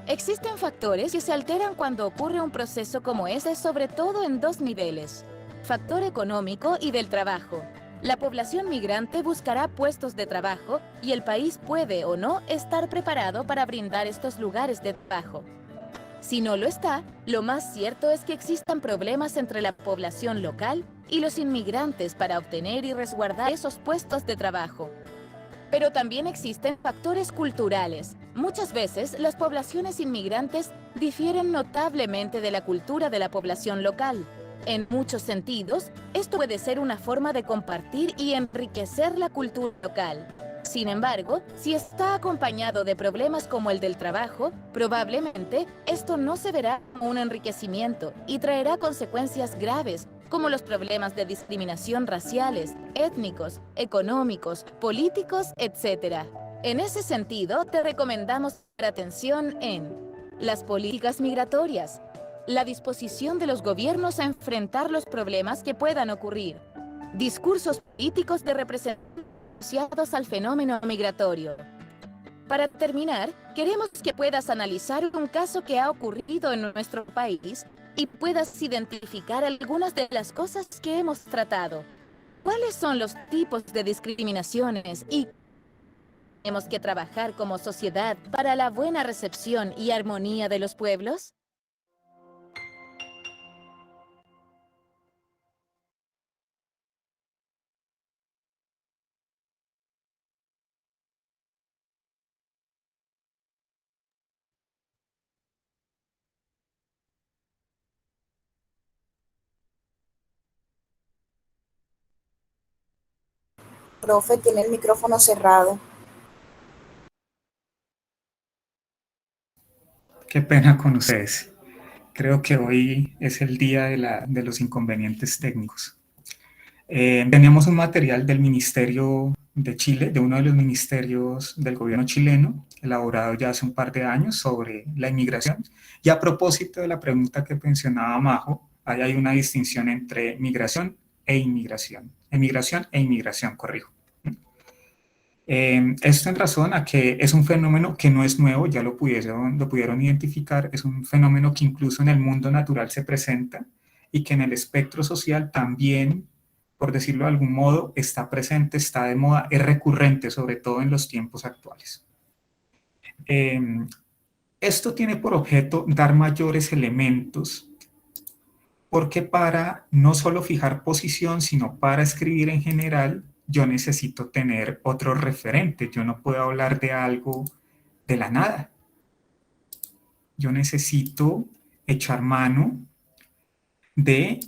N: Existen factores que se alteran cuando ocurre un proceso como ese, sobre todo en dos niveles: factor económico y del trabajo. La población migrante buscará puestos de trabajo y el país puede o no estar preparado para brindar estos lugares de trabajo. Si no lo está, lo más cierto es que existan problemas entre la población local y los inmigrantes para obtener y resguardar esos puestos de trabajo. Pero también existen factores culturales. Muchas veces las poblaciones inmigrantes difieren notablemente de la cultura de la población local. En muchos sentidos, esto puede ser una forma de compartir y enriquecer la cultura local. Sin embargo, si está acompañado de problemas como el del trabajo, probablemente esto no se verá como un enriquecimiento y traerá consecuencias graves, como los problemas de discriminación raciales, étnicos, económicos, políticos, etc. En ese sentido, te recomendamos prestar atención en las políticas migratorias, la disposición de los gobiernos a enfrentar los problemas que puedan ocurrir, discursos políticos de representación asociados al fenómeno migratorio. Para terminar, queremos que puedas analizar un caso que ha ocurrido en nuestro país y puedas identificar algunas de las cosas que hemos tratado. ¿Cuáles son los tipos de discriminaciones y tenemos que trabajar como sociedad para la buena recepción y armonía de los pueblos?
I: Profe, tiene el micrófono cerrado.
B: Qué pena con ustedes. Creo que hoy es el día de los inconvenientes técnicos. Teníamos un material del Ministerio de Chile, de uno de los ministerios del gobierno chileno, elaborado ya hace un par de años sobre la inmigración. Y a propósito de la pregunta que mencionaba Majo, ahí hay una distinción entre migración e inmigración. Emigración e inmigración, corrijo. Esto en razón a que es un fenómeno que no es nuevo, ya lo pudieron identificar, es un fenómeno que incluso en el mundo natural se presenta y que en el espectro social también, por decirlo de algún modo, está presente, está de moda, es recurrente, sobre todo en los tiempos actuales. Esto tiene por objeto dar mayores elementos, porque para no solo fijar posición, sino para escribir en general, yo necesito tener otro referente. Yo no puedo hablar de algo de la nada. Yo necesito echar mano de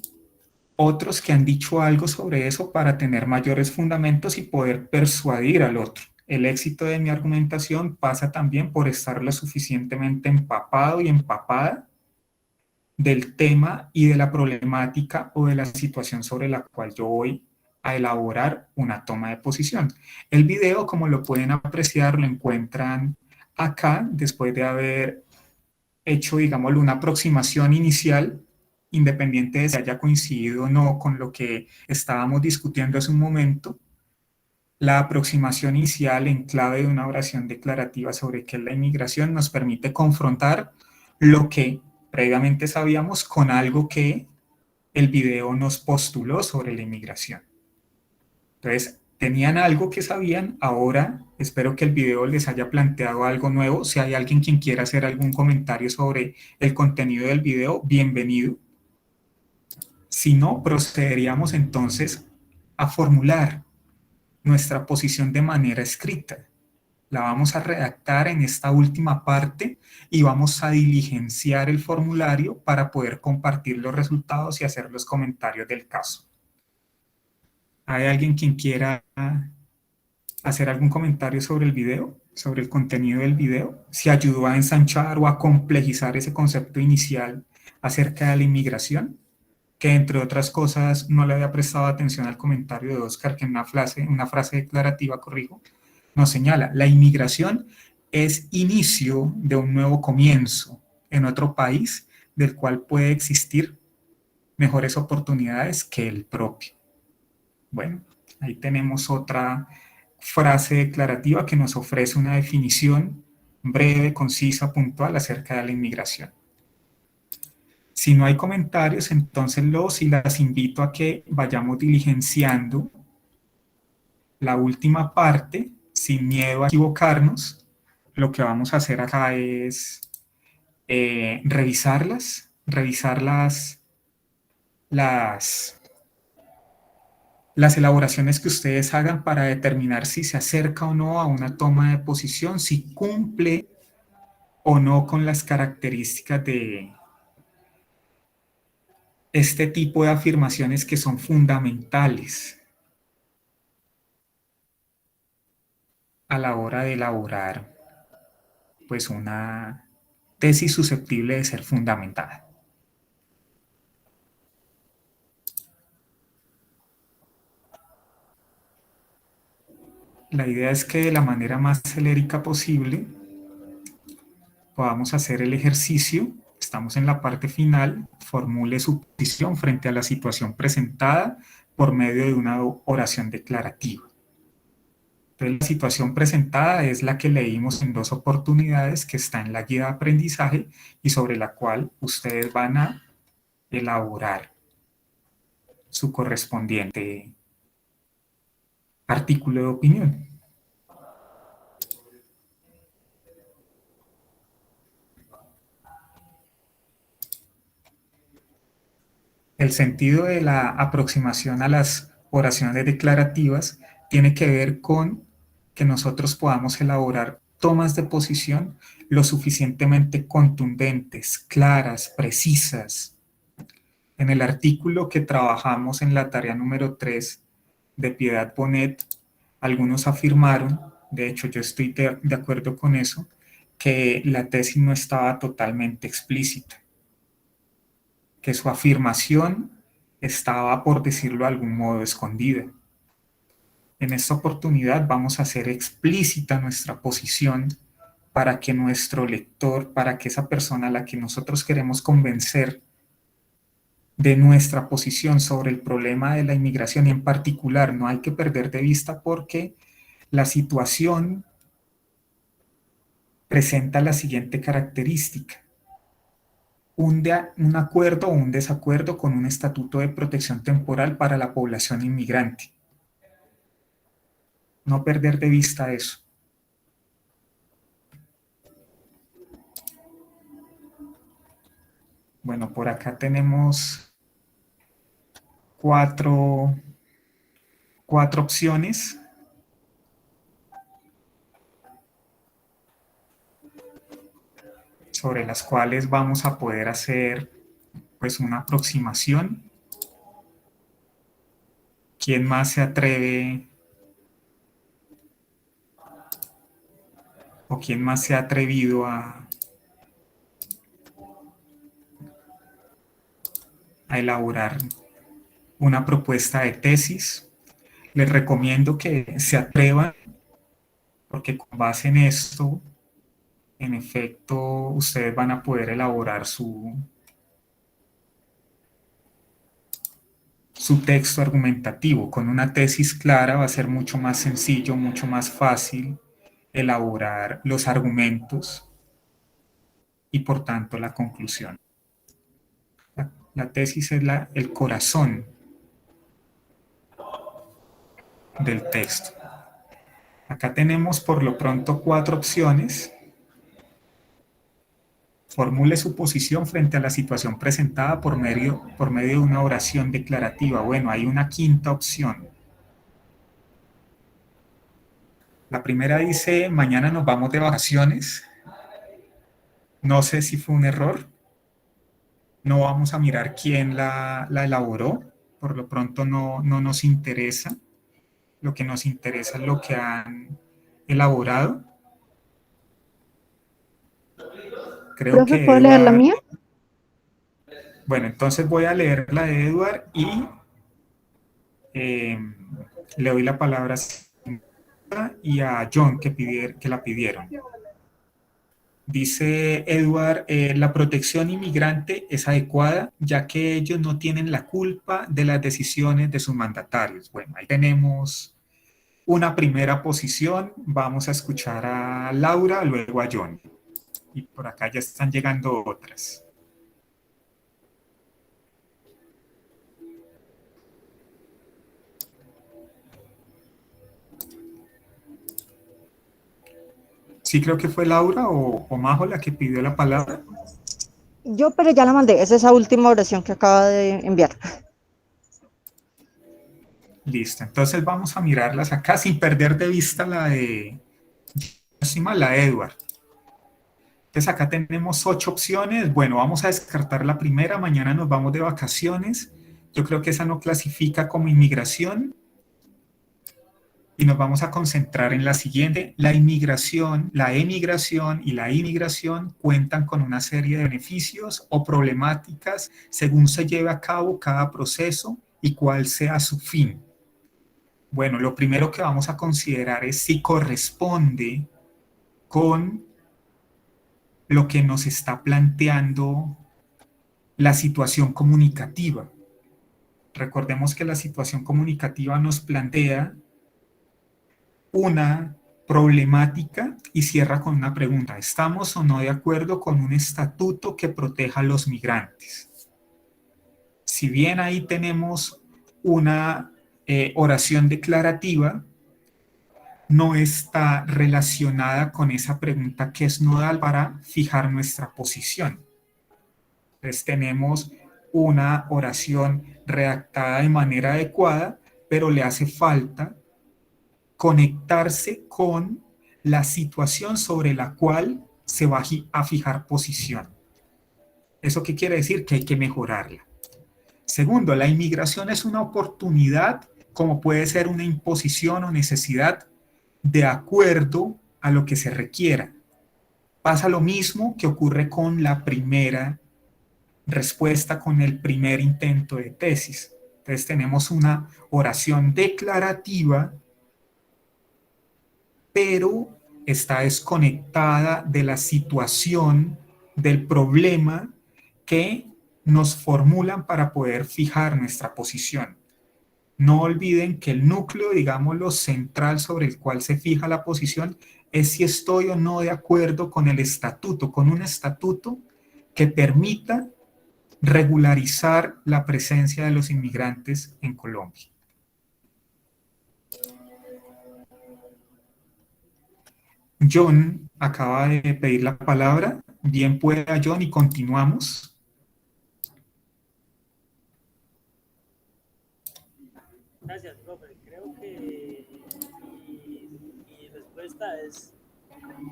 B: otros que han dicho algo sobre eso para tener mayores fundamentos y poder persuadir al otro. El éxito de mi argumentación pasa también por estar lo suficientemente empapado y empapada del tema y de la problemática o de la situación sobre la cual yo voy a elaborar una toma de posición. El video, como lo pueden apreciar, lo encuentran acá, después de haber hecho, digámoslo, una aproximación inicial, independiente de si haya coincidido o no con lo que estábamos discutiendo hace un momento. La aproximación inicial en clave de una oración declarativa sobre qué es la inmigración nos permite confrontar lo que previamente sabíamos, con algo que el video nos postuló sobre la inmigración. Entonces, tenían algo que sabían, ahora espero que el video les haya planteado algo nuevo. Si hay alguien quien quiera hacer algún comentario sobre el contenido del video, bienvenido. Si no, procederíamos entonces a formular nuestra posición de manera escrita. La vamos a redactar en esta última parte y vamos a diligenciar el formulario para poder compartir los resultados y hacer los comentarios del caso. ¿Hay alguien quien quiera hacer algún comentario sobre el video, sobre el contenido del video? Si ayudó a ensanchar o a complejizar ese concepto inicial acerca de la inmigración, que entre otras cosas no le había prestado atención al comentario de Oscar, que en una frase declarativa, corrijo, nos señala: la inmigración es inicio de un nuevo comienzo en otro país del cual puede existir mejores oportunidades que el propio. Bueno, ahí tenemos otra frase declarativa que nos ofrece una definición breve, concisa, puntual acerca de la inmigración. Si no hay comentarios, entonces los y las invito a que vayamos diligenciando la última parte sin miedo a equivocarnos. Lo que vamos a hacer acá es revisar las elaboraciones que ustedes hagan para determinar si se acerca o no a una toma de posición, si cumple o no con las características de este tipo de afirmaciones que son fundamentales a la hora de elaborar pues una tesis susceptible de ser fundamentada. La idea es que de la manera más celérica posible podamos hacer el ejercicio. Estamos en la parte final. Formule su posición frente a la situación presentada por medio de una oración declarativa. Entonces, la situación presentada es la que leímos en 2 oportunidades, que está en la guía de aprendizaje y sobre la cual ustedes van a elaborar su correspondiente artículo de opinión. El sentido de la aproximación a las oraciones declarativas tiene que ver con que nosotros podamos elaborar tomas de posición lo suficientemente contundentes, claras, precisas. En el artículo que trabajamos en la tarea número 3 de Piedad Bonet, algunos afirmaron, de hecho yo estoy de acuerdo con eso, que la tesis no estaba totalmente explícita, que su afirmación estaba, por decirlo de algún modo, escondida. En esta oportunidad vamos a hacer explícita nuestra posición para que nuestro lector, para que esa persona a la que nosotros queremos convencer de nuestra posición sobre el problema de la inmigración, y en particular no hay que perder de vista porque la situación presenta la siguiente característica: un acuerdo o un desacuerdo con un estatuto de protección temporal para la población inmigrante. No perder de vista eso. Bueno, por acá tenemos cuatro opciones. Sobre las cuales vamos a poder hacer pues una aproximación. ¿Quién más se atreve o quién más se ha atrevido a elaborar una propuesta de tesis? Les recomiendo que se atrevan, porque con base en esto, en efecto, ustedes van a poder elaborar su texto argumentativo. Con una tesis clara va a ser mucho más sencillo, mucho más fácil elaborar los argumentos y por tanto la conclusión. La tesis es el corazón del texto. Acá tenemos por lo pronto 4 opciones. Formule su posición frente a la situación presentada por medio de una oración declarativa. Bueno, hay una quinta opción. La primera dice, mañana nos vamos de vacaciones. No sé si fue un error. No vamos a mirar quién la elaboró. Por lo pronto no nos interesa. Lo que nos interesa es lo que han elaborado. Creo
J: Profe,
B: que
J: ¿puedo leer la
B: Edward...
J: mía?
B: Bueno, entonces voy a leer la de Edward y le doy la palabra y a John que la pidieron. Dice Edward, la protección inmigrante es adecuada ya que ellos no tienen la culpa de las decisiones de sus mandatarios. Bueno, ahí tenemos una primera posición. Vamos a escuchar a Laura, luego a John. Y por acá ya están llegando otras. Sí, creo que fue Laura o Majo la que pidió la palabra.
O: Yo, pero ya la mandé, es esa última oración que acaba de enviar.
B: Listo, entonces vamos a mirarlas acá sin perder de vista la de Edward. Entonces acá tenemos 8 opciones. Bueno, vamos a descartar la primera. Mañana nos vamos de vacaciones. Yo creo que esa no clasifica como inmigración. Y nos vamos a concentrar en la siguiente. La emigración y la inmigración cuentan con una serie de beneficios o problemáticas según se lleve a cabo cada proceso y cuál sea su fin. Bueno, lo primero que vamos a considerar es si corresponde con lo que nos está planteando la situación comunicativa. Recordemos que la situación comunicativa nos plantea una problemática y cierra con una pregunta. ¿Estamos o no de acuerdo con un estatuto que proteja a los migrantes? Si bien ahí tenemos una oración declarativa, no está relacionada con esa pregunta que es nodal para fijar nuestra posición. Entonces tenemos una oración redactada de manera adecuada, pero le hace falta conectarse con la situación sobre la cual se va a fijar posición. ¿Eso qué quiere decir? Que hay que mejorarla. Segundo, la inmigración es una oportunidad, como puede ser una imposición o necesidad, de acuerdo a lo que se requiera. Pasa lo mismo que ocurre con la primera respuesta, con el primer intento de tesis. Entonces tenemos una oración declarativa, pero está desconectada de la situación, del problema que nos formulan para poder fijar nuestra posición. No olviden que el núcleo, digámoslo, central sobre el cual se fija la posición es si estoy o no de acuerdo con el estatuto, con un estatuto que permita regularizar la presencia de los inmigrantes en Colombia. John acaba de pedir la palabra. Bien pueda, John, y continuamos.
F: Gracias, profe. Creo que mi respuesta es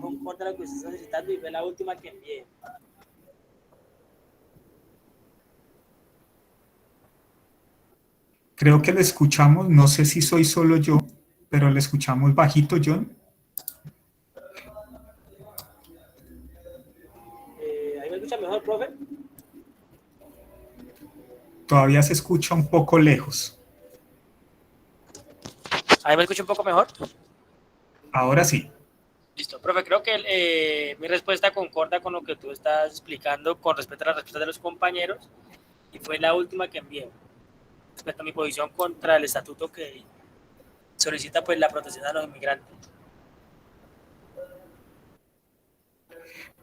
F: conforme a lo que usted está necesitando y fue la última que envié.
B: Creo que le escuchamos, no sé si soy solo yo, pero le escuchamos bajito, John.
F: ¿Ahí me escucha mejor, profe?
B: Todavía se escucha un poco lejos.
F: ¿Ahí me escucha un poco mejor?
B: Ahora sí.
F: Listo, profe, creo que mi respuesta concorda con lo que tú estás explicando con respecto a la respuesta de los compañeros y fue la última que envié respecto a mi posición contra el estatuto que solicita pues la protección a los inmigrantes.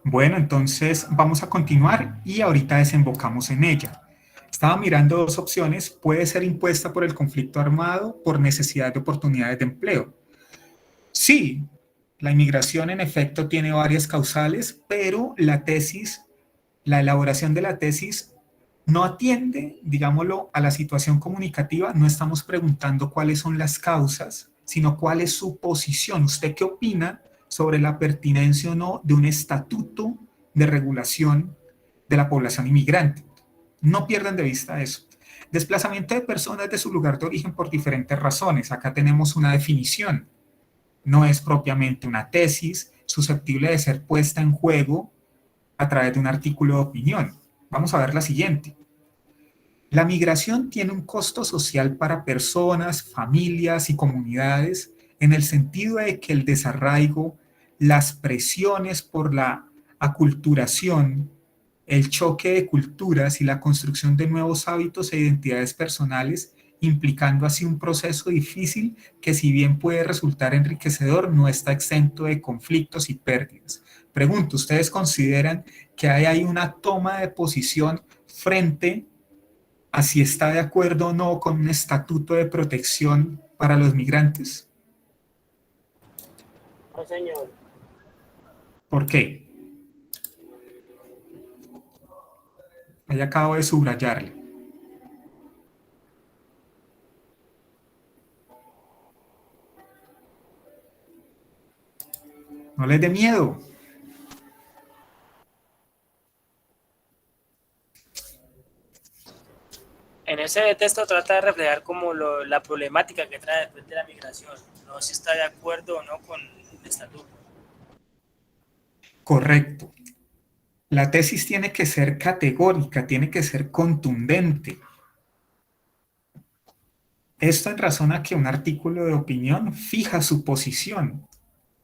B: Bueno, entonces vamos a continuar y ahorita desembocamos en ella. Estaba mirando dos opciones. Puede ser impuesta por el conflicto armado, por necesidad de oportunidades de empleo. Sí, la inmigración en efecto tiene varias causales, pero la tesis, la elaboración de la tesis no atiende, digámoslo, a la situación comunicativa. No estamos preguntando cuáles son las causas, sino cuál es su posición. ¿Usted qué opina sobre la pertinencia o no de un estatuto de regulación de la población inmigrante? No pierdan de vista eso. Desplazamiento de personas de su lugar de origen por diferentes razones. Acá tenemos una definición. No es propiamente una tesis susceptible de ser puesta en juego a través de un artículo de opinión. Vamos a ver la siguiente. La migración tiene un costo social para personas, familias y comunidades en el sentido de que el desarraigo, las presiones por la aculturación, el choque de culturas y la construcción de nuevos hábitos e identidades personales, implicando así un proceso difícil que, si bien puede resultar enriquecedor, no está exento de conflictos y pérdidas. Pregunto, ¿ustedes consideran que hay ahí una toma de posición frente a si está de acuerdo o no con un estatuto de protección para los migrantes?
F: No, señor.
B: ¿Por qué? Ahí acabo de subrayarle. No les dé miedo.
F: En ese texto trata de reflejar como la problemática que trae después de la migración. No sé si está de acuerdo o no con el estatuto.
B: Correcto. La tesis tiene que ser categórica, tiene que ser contundente. Esto en razón a que un artículo de opinión fija su posición.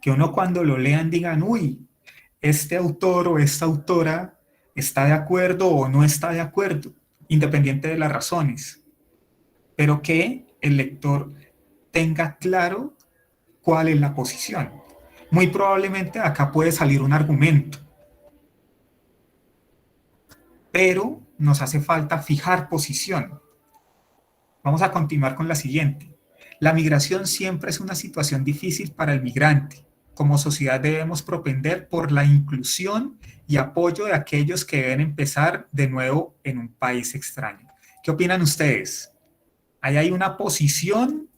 B: Que uno cuando lo lean digan, uy, este autor o esta autora está de acuerdo o no está de acuerdo, independiente de las razones. Pero que el lector tenga claro cuál es la posición. Muy probablemente acá puede salir un argumento, pero nos hace falta fijar posición. Vamos a continuar con la siguiente. La migración siempre es una situación difícil para el migrante. Como sociedad debemos propender por la inclusión y apoyo de aquellos que deben empezar de nuevo en un país extraño. ¿Qué opinan ustedes? ¿Ahí hay una posición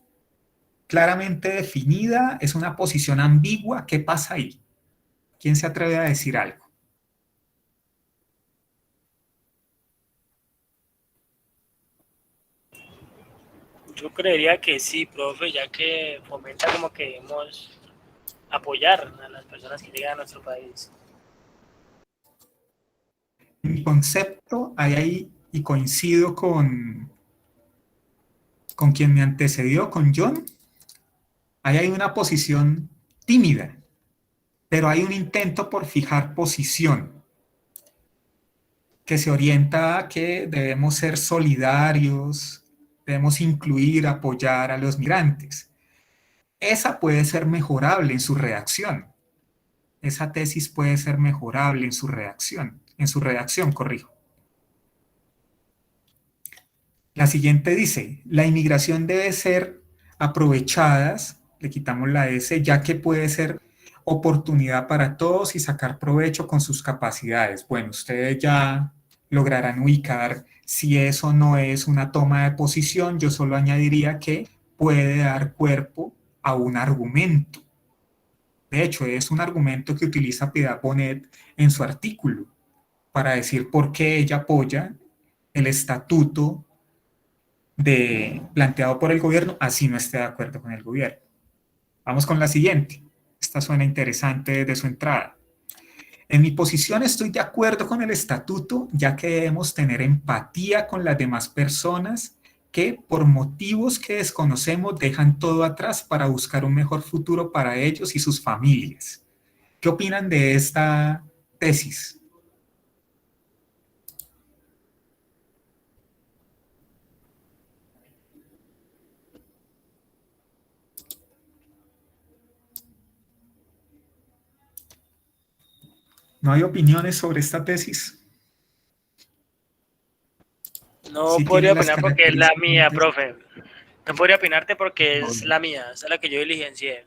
B: claramente definida? ¿Es una posición ambigua? ¿Qué pasa ahí? ¿Quién se atreve a decir algo?
F: Yo creería que sí, profe, ya que fomenta como que debemos apoyar a las personas que llegan a nuestro país.
B: Mi concepto, ahí y coincido con quien me antecedió, con John, ahí hay una posición tímida, pero hay un intento por fijar posición, que se orienta a que debemos ser solidarios, debemos incluir, apoyar a los migrantes. Esa puede ser mejorable en su redacción. Esa tesis puede ser mejorable en su redacción, corrijo. La siguiente dice, la inmigración debe ser aprovechada, le quitamos la S, ya que puede ser oportunidad para todos y sacar provecho con sus capacidades. Bueno, ustedes ya lograrán ubicar si eso no es una toma de posición. Yo solo añadiría que puede dar cuerpo a un argumento. De hecho, es un argumento que utiliza Piedad Bonet en su artículo para decir por qué ella apoya el estatuto planteado por el gobierno, así no esté de acuerdo con el gobierno. Vamos con la siguiente. Esta suena interesante desde su entrada. En mi posición estoy de acuerdo con el estatuto, ya que debemos tener empatía con las demás personas que por motivos que desconocemos dejan todo atrás para buscar un mejor futuro para ellos y sus familias. ¿Qué opinan de esta tesis? ¿No hay opiniones sobre esta tesis?
F: No
B: Sí tiene
F: podría
B: las
F: opinar porque es la mía,
B: características.
F: profe. No podría opinarte porque es
B: Bueno,
F: la mía, esa es la que yo diligencié.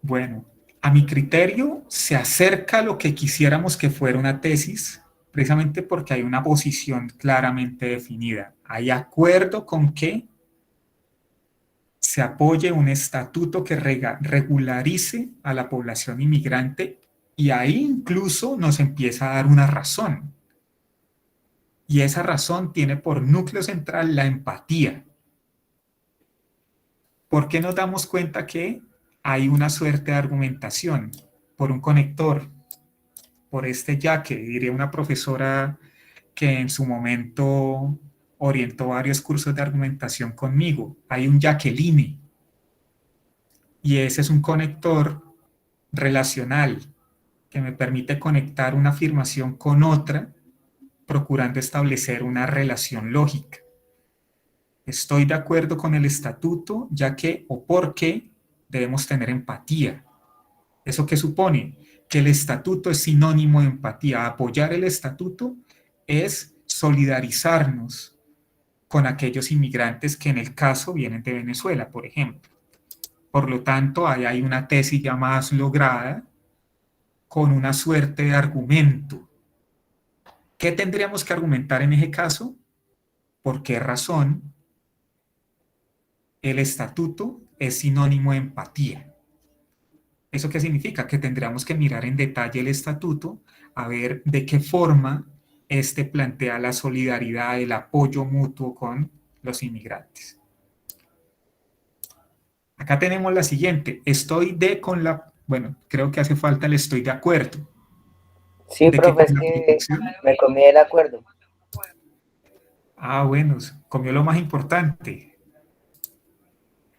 B: bueno, a mi criterio se acerca a lo que quisiéramos que fuera una tesis, precisamente porque hay una posición claramente definida. Hay acuerdo con que se apoye un estatuto que regularice a la población inmigrante y ahí incluso nos empieza a dar una razón. Y esa razón tiene por núcleo central la empatía. ¿Por qué nos damos cuenta que hay una suerte de argumentación? Por un conector, por este yaque, diría una profesora que en su momento orientó varios cursos de argumentación conmigo. Hay un Jacqueline y ese es un conector relacional que me permite conectar una afirmación con otra, procurando establecer una relación lógica. Estoy de acuerdo con el estatuto, ya que o porque debemos tener empatía. ¿Eso qué supone? Que el estatuto es sinónimo de empatía. Apoyar el estatuto es solidarizarnos con aquellos inmigrantes que en el caso vienen de Venezuela, por ejemplo. Por lo tanto, ahí hay una tesis ya más lograda con una suerte de argumento. ¿Qué tendríamos que argumentar en ese caso? ¿Por qué razón el estatuto es sinónimo de empatía? ¿Eso qué significa? Que tendríamos que mirar en detalle el estatuto a ver de qué forma este plantea la solidaridad, el apoyo mutuo con los inmigrantes. Acá tenemos la siguiente. Bueno, creo que hace falta el estoy de acuerdo.
K: Sí,
B: ¿De qué
K: profe,
B: con
K: es
B: la
K: que
B: protección?
K: me comí el acuerdo.
B: Ah, bueno, comió lo más importante.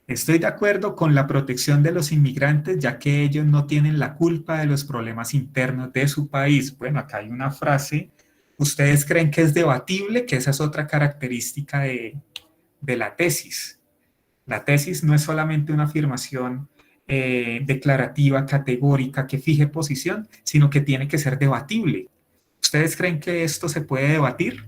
B: Estoy de acuerdo con la protección de los inmigrantes, ya que ellos no tienen la culpa de los problemas internos de su país. Bueno, acá hay una frase. ¿Ustedes creen que es debatible? Que esa es otra característica de la tesis. La tesis no es solamente una afirmación declarativa, categórica, que fije posición, sino que tiene que ser debatible. ¿Ustedes creen que esto se puede debatir?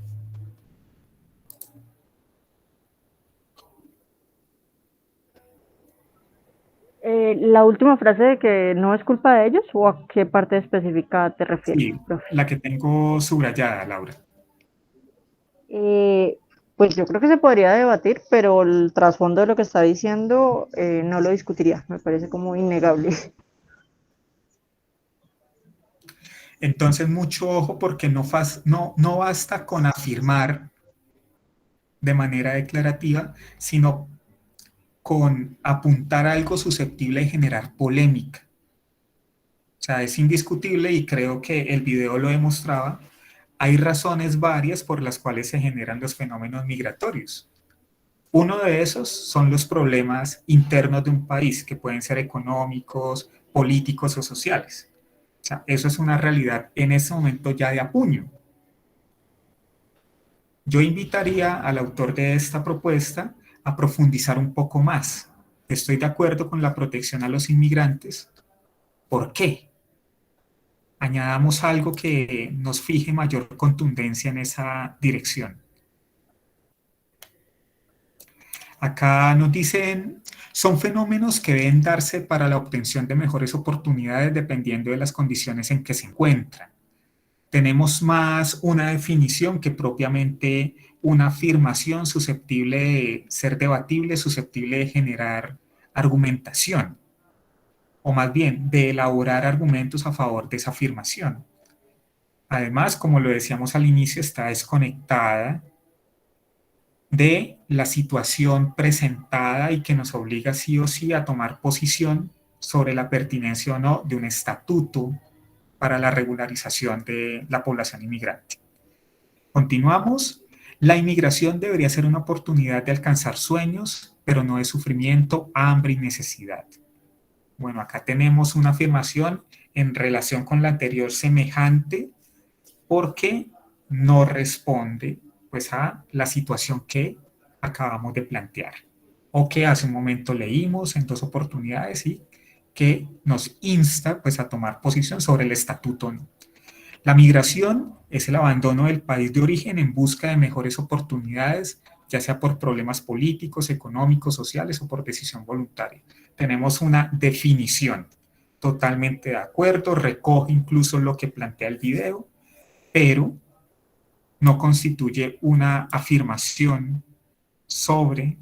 P: La última frase de que no es culpa de ellos, ¿o a qué parte específica te refieres,
B: Sí,
P: profe?
B: la que tengo subrayada, Laura.
O: Pues yo creo que se podría debatir, pero el trasfondo de lo que está diciendo no lo discutiría, me parece como innegable.
B: Entonces, mucho ojo porque no basta con afirmar de manera declarativa, sino con apuntar a algo susceptible de generar polémica. O sea, es indiscutible y creo que el video lo demostraba. Hay razones varias por las cuales se generan los fenómenos migratorios. Uno de esos son los problemas internos de un país, que pueden ser económicos, políticos o sociales. O sea, eso es una realidad en este momento ya de apuño. Yo invitaría al autor de esta propuesta a profundizar un poco más. Estoy de acuerdo con la protección a los inmigrantes. ¿Por qué? Añadamos algo que nos fije mayor contundencia en esa dirección. Acá nos dicen, son fenómenos que deben darse para la obtención de mejores oportunidades dependiendo de las condiciones en que se encuentran. Tenemos más una definición que propiamente una afirmación susceptible de ser debatible, susceptible de generar argumentación, o más bien de elaborar argumentos a favor de esa afirmación. Además, como lo decíamos al inicio, está desconectada de la situación presentada y que nos obliga sí o sí a tomar posición sobre la pertinencia o no de un estatuto para la regularización de la población inmigrante. Continuamos. La inmigración debería ser una oportunidad de alcanzar sueños, pero no de sufrimiento, hambre y necesidad. Bueno, acá tenemos una afirmación en relación con la anterior semejante, porque no responde pues a la situación que acabamos de plantear o que hace un momento leímos en dos oportunidades y que nos insta pues a tomar posición sobre el estatuto. La migración es el abandono del país de origen en busca de mejores oportunidades, ya sea por problemas políticos, económicos, sociales o por decisión voluntaria. Tenemos una definición. Totalmente de acuerdo, recoge incluso lo que plantea el video, pero no constituye una afirmación sobre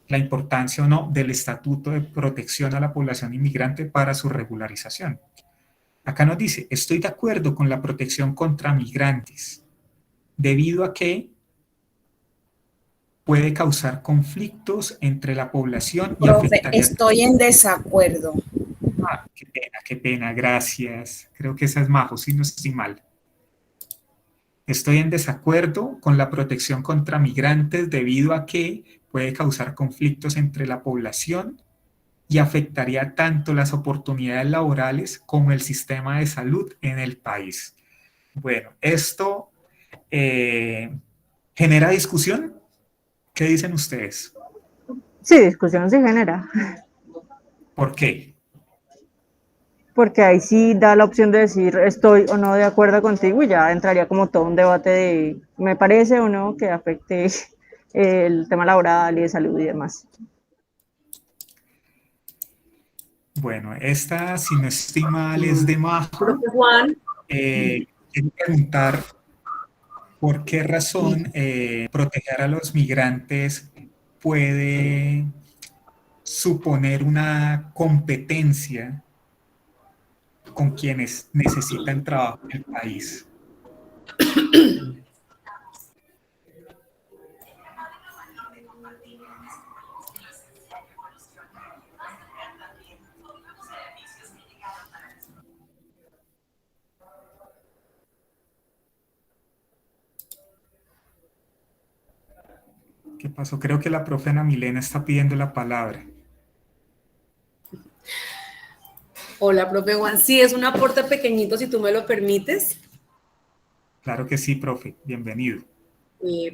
B: la importancia o no del Estatuto de Protección a la Población Inmigrante para su regularización. Acá nos dice, estoy de acuerdo con la protección contra migrantes, debido a que puede causar conflictos entre la población y
I: Profe,
B: afectaría...
I: estoy en desacuerdo.
B: Ah, qué pena, gracias. Creo que esa es Majo, si no estoy mal. Estoy en desacuerdo con la protección contra migrantes debido a que puede causar conflictos entre la población y afectaría tanto las oportunidades laborales como el sistema de salud en el país. Bueno, esto genera discusión. ¿Qué dicen ustedes?
O: Sí, discusión se genera.
B: ¿Por qué?
O: Porque ahí sí da la opción de decir estoy o no de acuerdo contigo y ya entraría como todo un debate de me parece o no que afecte el tema laboral y de salud y demás.
B: Bueno, esta, si no estoy mal, es de Majo.
A: Profe Juan.
B: Quiero preguntar por qué razón proteger a los migrantes puede suponer una competencia con quienes necesitan trabajo en el país. ¿Qué pasó? Creo que la profe Ana Milena está pidiendo la palabra.
A: Hola, profe Juan. Sí, es un aporte pequeñito, si tú me lo permites.
B: Claro que sí, profe. Bienvenido.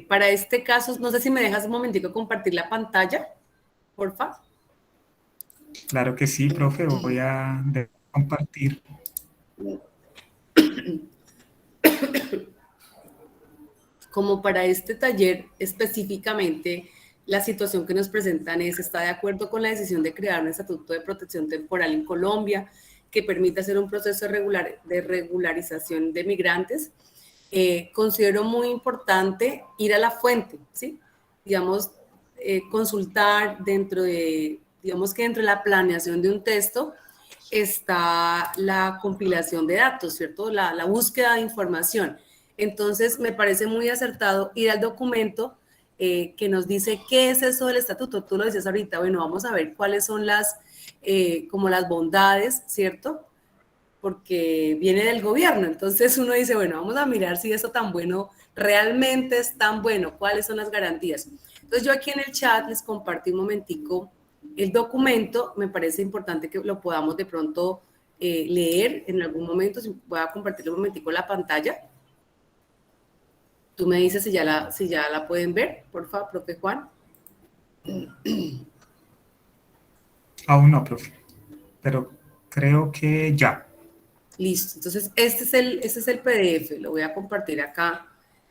A: Para este caso, no sé si me dejas un momentico compartir la pantalla, porfa.
B: Claro que sí, profe. Voy a compartir.
A: Como para este taller específicamente, la situación que nos presentan es, está de acuerdo con la decisión de crear un estatuto de protección temporal en Colombia que permita hacer un proceso de regularización de migrantes. Considero muy importante ir a la fuente, ¿sí? Digamos, consultar dentro de, digamos que dentro de la planeación de un texto está la compilación de datos, ¿cierto? La búsqueda de información. Entonces, me parece muy acertado ir al documento que nos dice qué es eso del estatuto. Tú lo decías ahorita, bueno, vamos a ver cuáles son las, como las bondades, ¿cierto? Porque viene del gobierno. Entonces uno dice, bueno, vamos a mirar si eso tan bueno realmente es tan bueno, cuáles son las garantías. Entonces yo aquí en el chat les compartí un momentico el documento. Me parece importante que lo podamos de pronto leer en algún momento. Si voy a compartir un momentico la pantalla. Tú me dices si ya la pueden ver, por favor, profe Juan.
B: Aún no, profe, pero creo que ya.
A: Listo, entonces este es el PDF, lo voy a compartir acá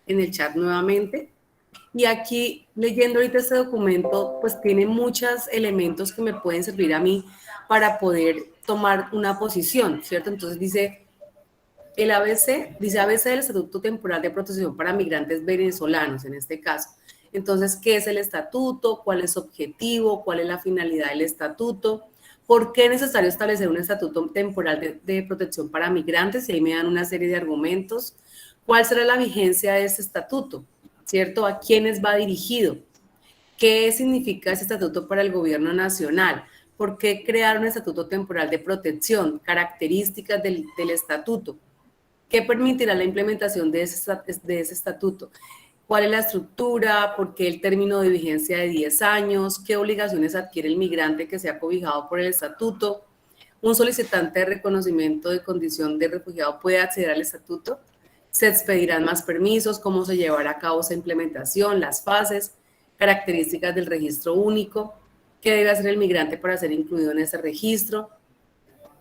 A: en el chat nuevamente. Y aquí, leyendo ahorita este documento, pues tiene muchos elementos que me pueden servir a mí para poder tomar una posición, ¿cierto? Entonces dice... El ABC, dice ABC del Estatuto Temporal de Protección para Migrantes Venezolanos, en este caso. Entonces, ¿qué es el estatuto? ¿Cuál es su objetivo? ¿Cuál es la finalidad del estatuto? ¿Por qué es necesario establecer un estatuto temporal de protección para migrantes? Y ahí me dan una serie de argumentos. ¿Cuál será la vigencia de este estatuto? ¿Cierto? ¿A quiénes va dirigido? ¿Qué significa ese estatuto para el gobierno nacional? ¿Por qué crear un estatuto temporal de protección? Características del estatuto. ¿Qué permitirá la implementación de ese estatuto? ¿Cuál es la estructura? ¿Por qué el término de vigencia de 10 años? ¿Qué obligaciones adquiere el migrante que sea cobijado por el estatuto? ¿Un solicitante de reconocimiento de condición de refugiado puede acceder al estatuto? ¿Se expedirán más permisos? ¿Cómo se llevará a cabo esa implementación? ¿Las fases? ¿Características del registro único? ¿Qué debe hacer el migrante para ser incluido en ese registro?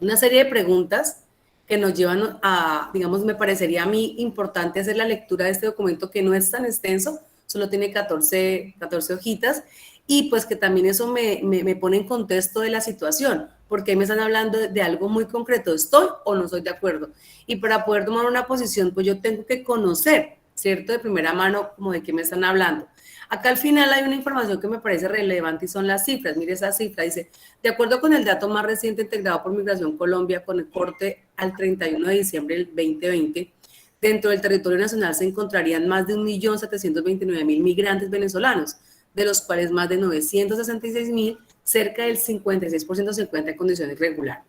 A: Una serie de preguntas que nos llevan a, digamos, me parecería a mí importante hacer la lectura de este documento que no es tan extenso, solo tiene 14 hojitas, y pues que también eso me pone en contexto de la situación, porque me están hablando de algo muy concreto, ¿estoy o no estoy de acuerdo? Y para poder tomar una posición, pues yo tengo que conocer, ¿cierto? De primera mano, como de qué me están hablando. Acá al final hay una información que me parece relevante y son las cifras. Mire esa cifra, dice, de acuerdo con el dato más reciente integrado por Migración Colombia con el corte al 31 de diciembre del 2020, dentro del territorio nacional se encontrarían más de 1.729.000 migrantes venezolanos, de los cuales más de 966.000, cerca del 56% se encuentra en condición irregular.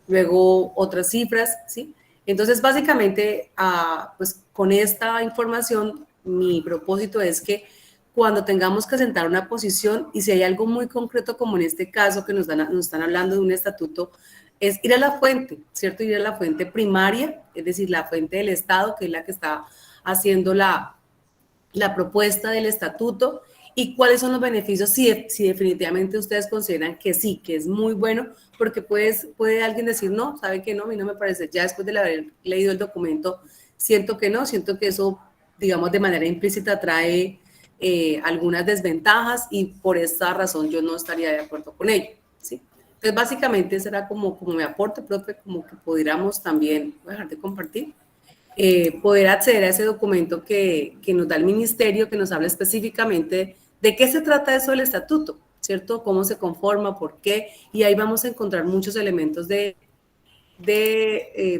A: Luego otras cifras, ¿sí? Entonces, básicamente, pues con esta información, mi propósito es que cuando tengamos que sentar una posición y si hay algo muy concreto como en este caso que nos están hablando de un estatuto, es ir a la fuente, ¿cierto? Ir a la fuente primaria, es decir, la fuente del Estado, que es la que está haciendo la propuesta del estatuto, y cuáles son los beneficios si definitivamente ustedes consideran que sí, que es muy bueno, porque puede alguien decir, no, sabe que no, a mí no me parece, ya después de haber leído el documento, siento que no, siento que eso, digamos, de manera implícita trae algunas desventajas y por esta razón yo no estaría de acuerdo con ello, ¿sí? Entonces, básicamente, será como mi aporte, profe, como que pudiéramos también, voy a dejar de compartir, poder acceder a ese documento que nos da el ministerio, que nos habla específicamente de qué se trata eso del estatuto, ¿cierto? Cómo se conforma, por qué, y ahí vamos a encontrar muchos elementos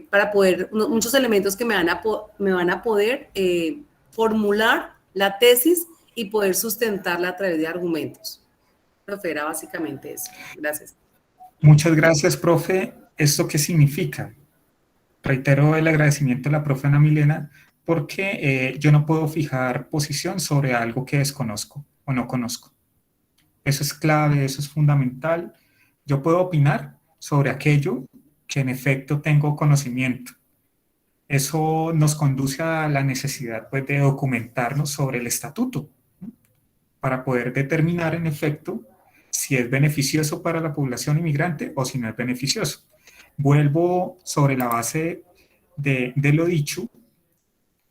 A: para poder, muchos elementos que me van a poder formular la tesis y poder sustentarla a través de argumentos. Profe, era básicamente eso. Gracias.
B: Muchas gracias, profe. ¿Esto qué significa? Reitero el agradecimiento a la profe Ana Milena porque yo no puedo fijar posición sobre algo que desconozco o no conozco. Eso es clave, eso es fundamental. Yo puedo opinar sobre aquello que en efecto tengo conocimiento. Eso nos conduce a la necesidad, pues, de documentarnos sobre el estatuto para poder determinar en efecto si es beneficioso para la población inmigrante o si no es beneficioso. Vuelvo sobre la base de lo dicho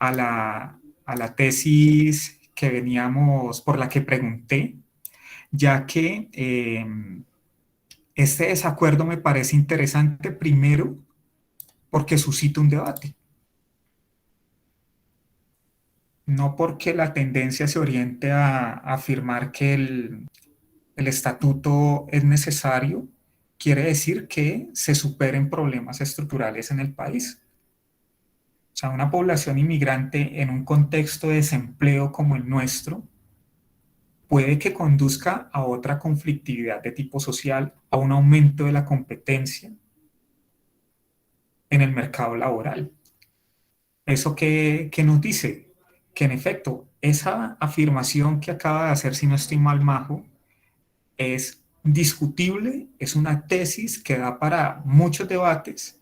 B: a la tesis que veníamos, por la que pregunté, ya que este desacuerdo me parece interesante primero porque suscita un debate. No porque la tendencia se oriente a afirmar que el estatuto es necesario, quiere decir que se superen problemas estructurales en el país. O sea, una población inmigrante en un contexto de desempleo como el nuestro puede que conduzca a otra conflictividad de tipo social, a un aumento de la competencia en el mercado laboral. ¿Eso qué nos dice? Que en efecto, esa afirmación que acaba de hacer, si no estoy mal, Majo, es discutible, es una tesis que da para muchos debates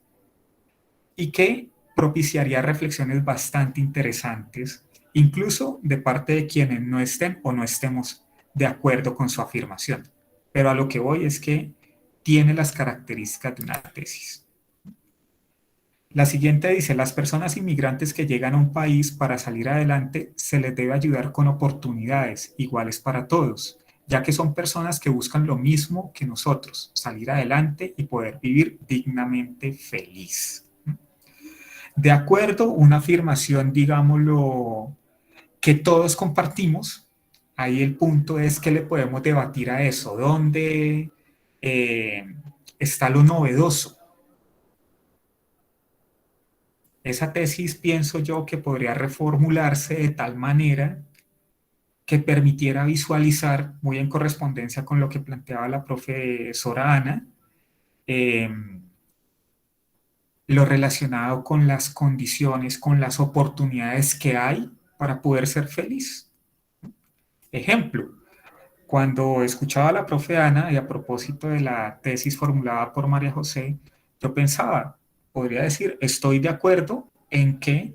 B: y que propiciaría reflexiones bastante interesantes, incluso de parte de quienes no estén o no estemos de acuerdo con su afirmación. Pero a lo que voy es que tiene las características de una tesis. La siguiente dice, las personas inmigrantes que llegan a un país para salir adelante se les debe ayudar con oportunidades iguales para todos, ya que son personas que buscan lo mismo que nosotros, salir adelante y poder vivir dignamente feliz. De acuerdo, una afirmación, digámoslo, que todos compartimos, ahí el punto es que le podemos debatir a eso, ¿dónde está lo novedoso? Esa tesis pienso yo que podría reformularse de tal manera que permitiera visualizar, muy en correspondencia con lo que planteaba la profesora Ana, lo relacionado con las condiciones, con las oportunidades que hay para poder ser feliz. Ejemplo, cuando escuchaba a la profe Ana y a propósito de la tesis formulada por María José, yo pensaba, podría decir, estoy de acuerdo en que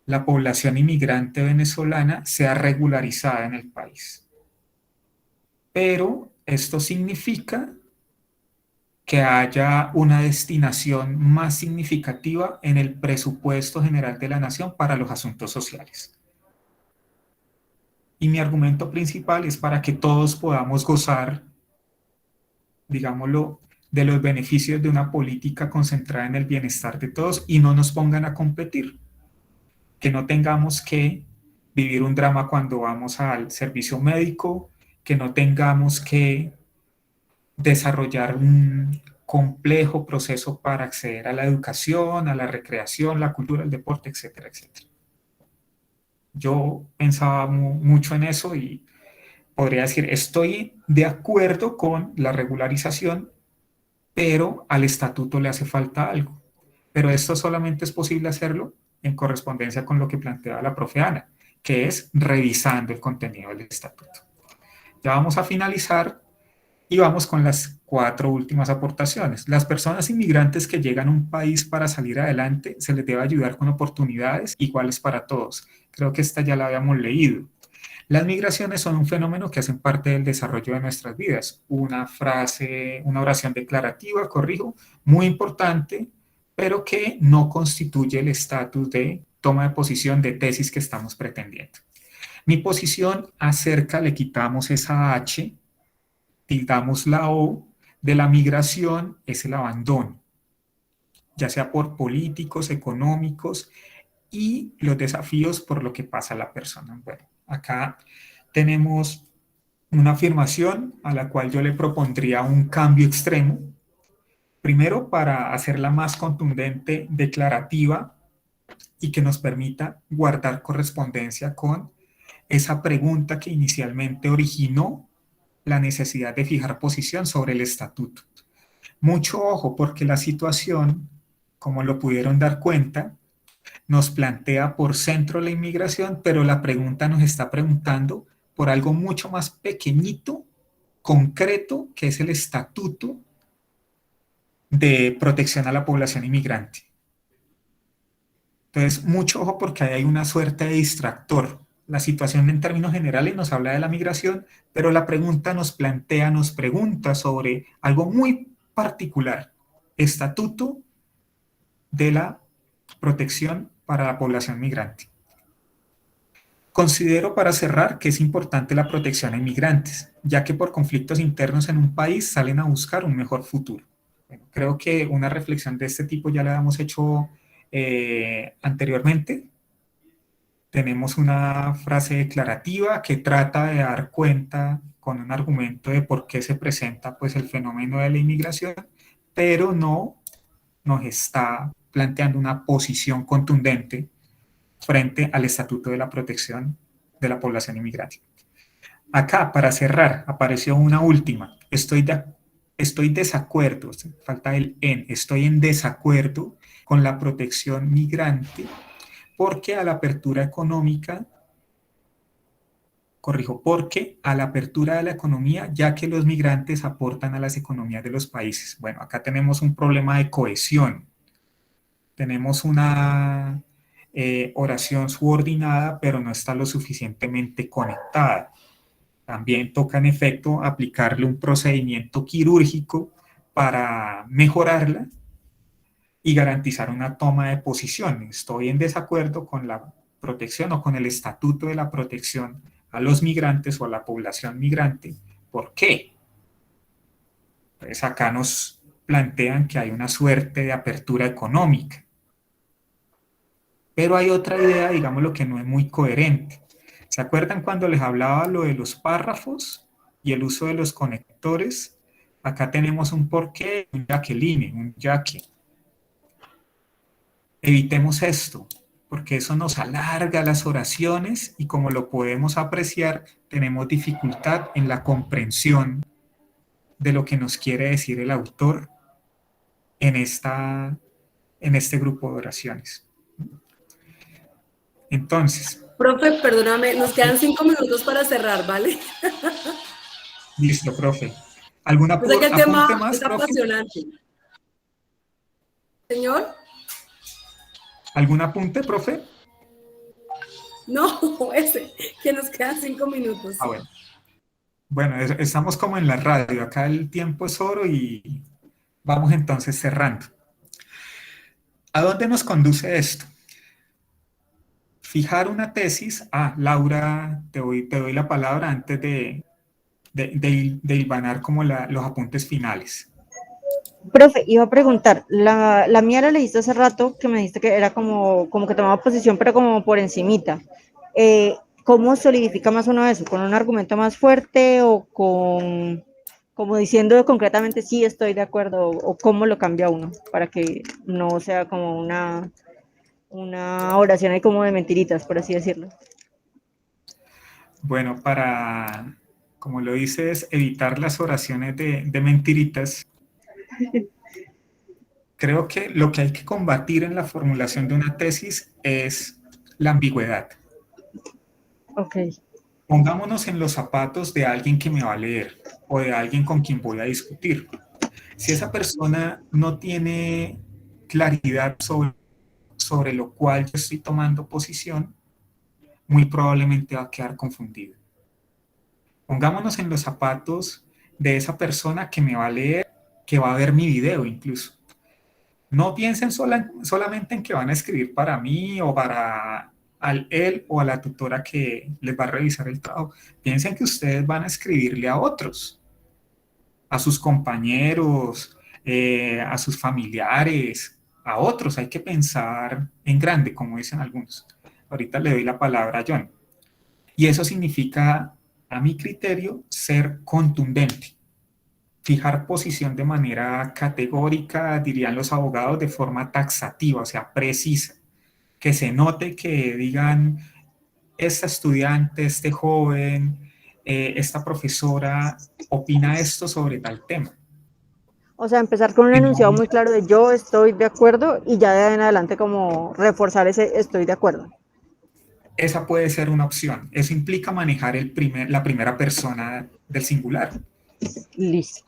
B: la población inmigrante venezolana sea regularizada en el país. Pero esto significa que haya una destinación más significativa en el presupuesto general de la nación para los asuntos sociales. Y mi argumento principal es para que todos podamos gozar, digámoslo, de los beneficios de una política concentrada en el bienestar de todos y no nos pongan a competir. Que no tengamos que vivir un drama cuando vamos al servicio médico, que no tengamos que desarrollar un complejo proceso para acceder a la educación, a la recreación, la cultura, el deporte, etcétera, etcétera. Yo pensaba mucho en eso y podría decir, estoy de acuerdo con la regularización, pero al estatuto le hace falta algo. Pero esto solamente es posible hacerlo en correspondencia con lo que planteaba la profe Ana, que es revisando el contenido del estatuto. Ya vamos a finalizar y vamos con las 4 últimas aportaciones. Las personas inmigrantes que llegan a un país para salir adelante, se les debe ayudar con oportunidades iguales para todos. Creo que esta ya la habíamos leído. Las migraciones son un fenómeno que hacen parte del desarrollo de nuestras vidas. Una frase, una oración declarativa, corrijo, muy importante, pero que no constituye el estatus de toma de posición de tesis que estamos pretendiendo. Mi posición acerca, le quitamos esa H, tildamos la O, de la migración es el abandono, ya sea por políticos, económicos y los desafíos por lo que pasa a la persona. Bueno, acá tenemos una afirmación a la cual yo le propondría un cambio extremo. Primero, para hacerla más contundente, declarativa y que nos permita guardar correspondencia con esa pregunta que inicialmente originó la necesidad de fijar posición sobre el estatuto. Mucho ojo, porque la situación, como lo pudieron dar cuenta, nos plantea por centro la inmigración, pero la pregunta nos está preguntando por algo mucho más pequeñito, concreto, que es el estatuto de protección a la población inmigrante. Entonces, mucho ojo porque ahí hay una suerte de distractor. La situación en términos generales nos habla de la migración, pero la pregunta nos pregunta sobre algo muy particular, estatuto de la protección para la población migrante. Considero para cerrar que es importante la protección a inmigrantes, ya que por conflictos internos en un país salen a buscar un mejor futuro. Bueno, creo que una reflexión de este tipo ya la hemos hecho anteriormente. Tenemos una frase declarativa que trata de dar cuenta con un argumento de por qué se presenta pues, el fenómeno de la inmigración, pero no nos está planteando una posición contundente frente al Estatuto de la Protección de la Población Inmigrante. Acá, para cerrar, apareció una última. Estoy desacuerdo, falta el en, estoy en desacuerdo con la protección migrante porque a la apertura económica, porque a la apertura de la economía, ya que los migrantes aportan a las economías de los países. Bueno, acá tenemos un problema de cohesión. Tenemos una oración subordinada, pero no está lo suficientemente conectada. También toca, en efecto, aplicarle un procedimiento quirúrgico para mejorarla y garantizar una toma de posición. Estoy en desacuerdo con la protección o con el estatuto de la protección a los migrantes o a la población migrante. ¿Por qué? Pues acá nos plantean que hay una suerte de apertura económica. Pero hay otra idea, digamos, lo que no es muy coherente. ¿Se acuerdan cuando les hablaba lo de los párrafos y el uso de los conectores? Acá tenemos un porqué, un Jacqueline, un Jackie. Evitemos esto, porque eso nos alarga las oraciones y como lo podemos apreciar, tenemos dificultad en la comprensión de lo que nos quiere decir el autor en este grupo de oraciones. Entonces.
A: Profe, perdóname, nos quedan 5 minutos para cerrar, ¿vale?
B: Listo, profe. ¿Algún apunte
A: el tema
B: más,
A: es
B: profe?
A: apasionante. Señor.
B: ¿Algún apunte, profe?
A: No, ese, que nos quedan 5 minutos.
B: Ah, bueno. Bueno, estamos como en la radio, acá el tiempo es oro y Vamos entonces cerrando. ¿A dónde nos conduce esto? Fijar una tesis. Laura, te doy la palabra antes de hilvanar como los apuntes finales.
O: Profe, iba a preguntar, la mía la leíste hace rato, que me dijiste que era como que tomaba posición, pero como por encimita. ¿Cómo solidifica más uno eso? ¿Con un argumento más fuerte o como diciendo concretamente sí estoy de acuerdo, o cómo lo cambia uno para que no sea como una oración ahí como de mentiritas, por así decirlo?
B: Bueno, como lo dices, evitar las oraciones de mentiritas, creo que lo que hay que combatir en la formulación de una tesis es la ambigüedad.
O: Ok.
B: Pongámonos en los zapatos de alguien que me va a leer o de alguien con quien voy a discutir. Si esa persona no tiene claridad sobre lo cual yo estoy tomando posición, muy probablemente va a quedar confundido. Pongámonos en los zapatos de esa persona que me va a leer, que va a ver mi video incluso. No piensen solamente en que van a escribir para mí o para él o a la tutora que les va a revisar el trabajo. Piensen que ustedes van a escribirle a otros, a sus compañeros, a sus familiares, a otros. Hay que pensar en grande, como dicen algunos. Ahorita le doy la palabra a John. Y eso significa, a mi criterio, ser contundente. Fijar posición de manera categórica, dirían los abogados, de forma taxativa, o sea, precisa. Que se note, que digan, esta estudiante, este joven, esta profesora opina esto sobre tal tema.
O: O sea, empezar con un enunciado muy claro de yo estoy de acuerdo y ya de ahí en adelante como reforzar ese estoy de acuerdo.
B: Esa puede ser una opción. Eso implica manejar la primera persona del singular.
O: Listo.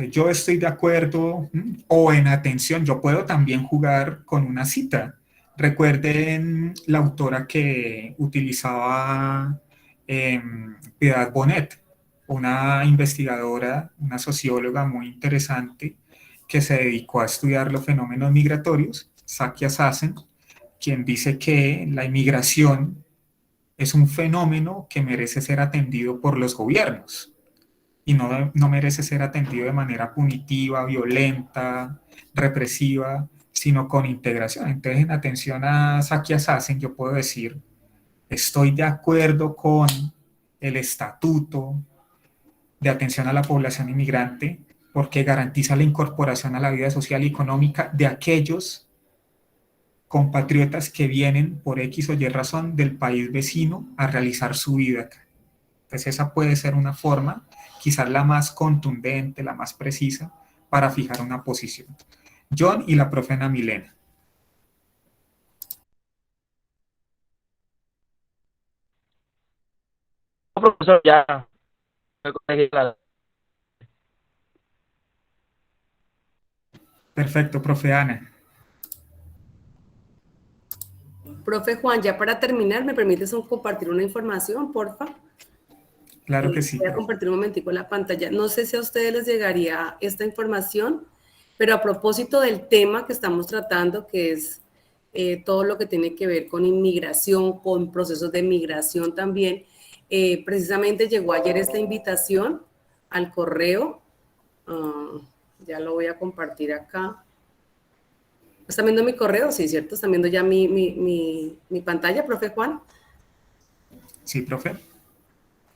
B: Yo estoy de acuerdo, o en atención. Yo puedo también jugar con una cita. Recuerden la autora que utilizaba Piedad Bonet, una investigadora, una socióloga muy interesante que se dedicó a estudiar los fenómenos migratorios, Sakya Sassen, quien dice que la inmigración es un fenómeno que merece ser atendido por los gobiernos y no merece ser atendido de manera punitiva, violenta, represiva, sino con integración. Entonces, en atención a Sakya Sassen, yo puedo decir, estoy de acuerdo con el estatuto de atención a la población inmigrante porque garantiza la incorporación a la vida social y económica de aquellos compatriotas que vienen por X o Y razón del país vecino a realizar su vida acá. Entonces esa puede ser una forma, quizás la más contundente, la más precisa, para fijar una posición. John y la profe Ana Milena.
C: Profesor, ya.
B: Perfecto, profe Ana.
A: Profe Juan, ya para terminar, ¿me permites compartir una información, porfa?
B: Claro que sí.
A: Voy a compartir un momentico la pantalla. No sé si a ustedes les llegaría esta información, pero a propósito del tema que estamos tratando, que es todo lo que tiene que ver con inmigración, con procesos de migración también, precisamente llegó ayer esta invitación al correo. Ya lo voy a compartir acá. ¿Están viendo mi correo? Sí, ¿cierto? ¿Están viendo ya mi pantalla, profe Juan?
B: Sí, profe.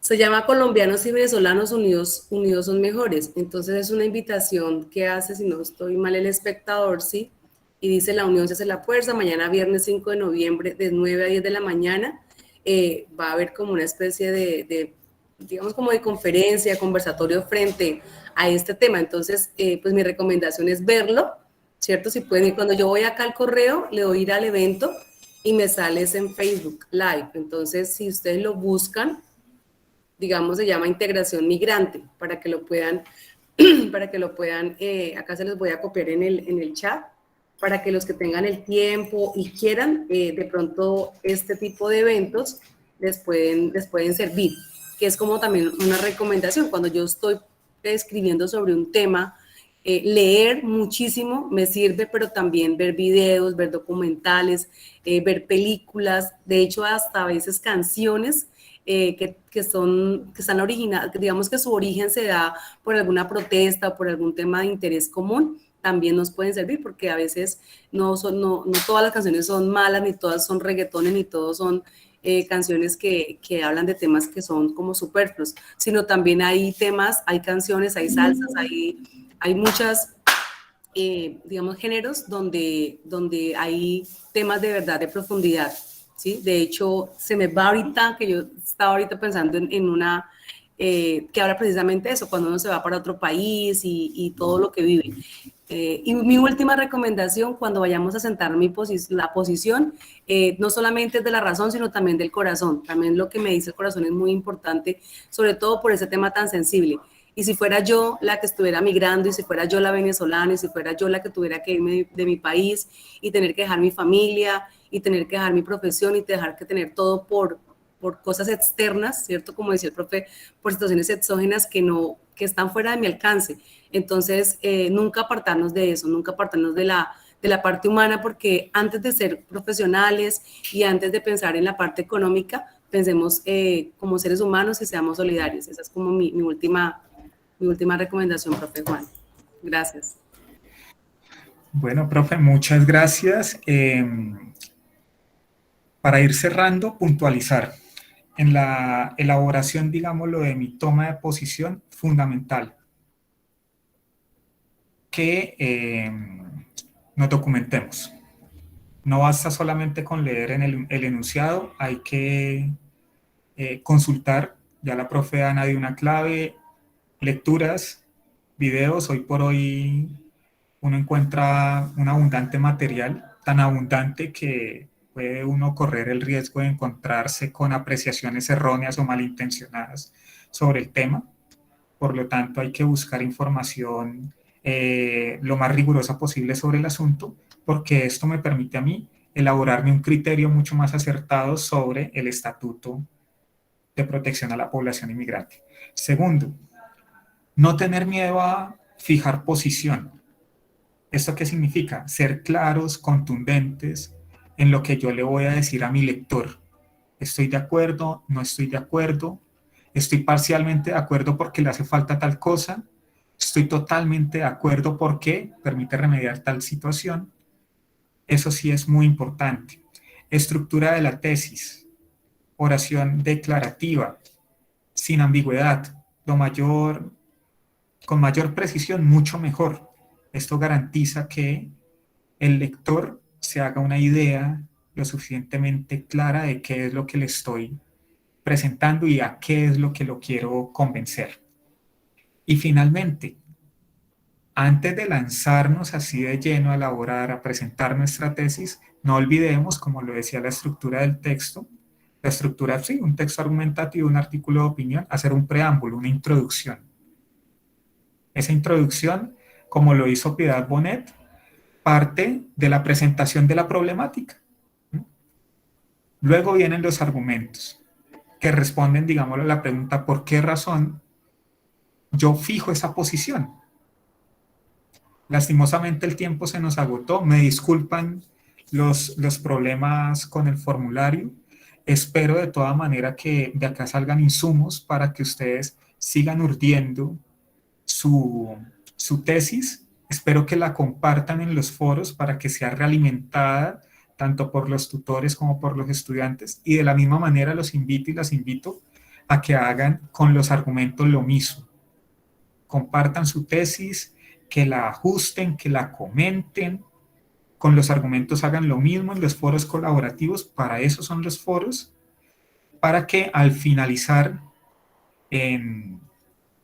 A: Se llama Colombianos y Venezolanos Unidos son Mejores. Entonces es una invitación que hace, si no estoy mal, El Espectador, ¿sí? Y dice, la unión se hace la fuerza. Mañana viernes 5 de noviembre, de 9 a 10 de la mañana, va a haber como una especie digamos, como de conferencia, conversatorio frente a este tema. Entonces, pues mi recomendación es verlo, ¿cierto? Si pueden ir, cuando yo voy acá al correo, le doy ir al evento y me sales en Facebook Live. Entonces, si ustedes lo buscan, digamos, se llama Integración Migrante, para que lo puedan, acá se los voy a copiar en el chat, para que los que tengan el tiempo y quieran, de pronto este tipo de eventos les pueden servir, que es como también una recomendación. Cuando yo estoy escribiendo sobre un tema Leer muchísimo me sirve, pero también ver videos, ver documentales, ver películas, de hecho hasta a veces canciones que están originadas, digamos que su origen se da por alguna protesta o por algún tema de interés común, también nos pueden servir porque a veces no todas las canciones son malas, ni todas son reggaetones, ni todos son canciones que hablan de temas que son como superfluos, sino también hay temas, hay canciones, hay salsas, hay muchas, digamos, géneros donde hay temas de verdad, de profundidad, ¿sí? De hecho, se me va ahorita, que yo estaba ahorita pensando en una que habla precisamente de eso, cuando uno se va para otro país y todo lo que vive. Y mi última recomendación, cuando vayamos a sentar la posición, no solamente es de la razón, sino también del corazón. También lo que me dice el corazón es muy importante, sobre todo por ese tema tan sensible. Y si fuera yo la que estuviera migrando, y si fuera yo la venezolana, y si fuera yo la que tuviera que irme de mi país y tener que dejar mi familia, y tener que dejar mi profesión, y dejar que tener todo por cosas externas, ¿cierto? Como decía el profe, por situaciones exógenas que están fuera de mi alcance. Entonces, nunca apartarnos de eso, nunca apartarnos de la parte humana, porque antes de ser profesionales y antes de pensar en la parte económica, pensemos como seres humanos y seamos solidarios. Esa es como mi última recomendación, profe Juan. Gracias.
B: Bueno, profe, muchas gracias. Para ir cerrando, puntualizar. En la elaboración, digámoslo, de mi toma de posición, fundamental que nos documentemos. No basta solamente con leer en el enunciado, hay que consultar. Ya la profe Ana dio una clave, lecturas, videos. Hoy por hoy uno encuentra un abundante material, tan abundante que puede uno correr el riesgo de encontrarse con apreciaciones erróneas o malintencionadas sobre el tema. Por lo tanto, hay que buscar información lo más rigurosa posible sobre el asunto, porque esto me permite a mí elaborarme un criterio mucho más acertado sobre el Estatuto de Protección a la Población Inmigrante. Segundo, no tener miedo a fijar posición. ¿Esto qué significa? Ser claros, contundentes en lo que yo le voy a decir a mi lector. ¿Estoy de acuerdo? ¿No estoy de acuerdo? ¿Estoy parcialmente de acuerdo porque le hace falta tal cosa? ¿Estoy totalmente de acuerdo porque permite remediar tal situación? Eso sí es muy importante. Estructura de la tesis. Oración declarativa, sin ambigüedad. Con mayor precisión, mucho mejor. Esto garantiza que el lector se haga una idea lo suficientemente clara de qué es lo que le estoy presentando y a qué es lo que lo quiero convencer. Y finalmente, antes de lanzarnos así de lleno a elaborar, a presentar nuestra tesis, no olvidemos, como lo decía la estructura del texto, la estructura, sí, un texto argumentativo, un artículo de opinión, hacer un preámbulo, una introducción. Esa introducción, como lo hizo Piedad Bonet, parte de la presentación de la problemática. Luego vienen los argumentos, que responden, digámoslo, a la pregunta ¿por qué razón yo fijo esa posición? Lastimosamente el tiempo se nos agotó, me disculpan los problemas con el formulario. Espero de toda manera que de acá salgan insumos para que ustedes sigan urdiendo su tesis. Espero que la compartan en los foros para que sea realimentada tanto por los tutores como por los estudiantes, y de la misma manera los invito y las invito a que hagan con los argumentos lo mismo. Compartan su tesis, que la ajusten, que la comenten, con los argumentos hagan lo mismo en los foros colaborativos. Para eso son los foros, para que al finalizar en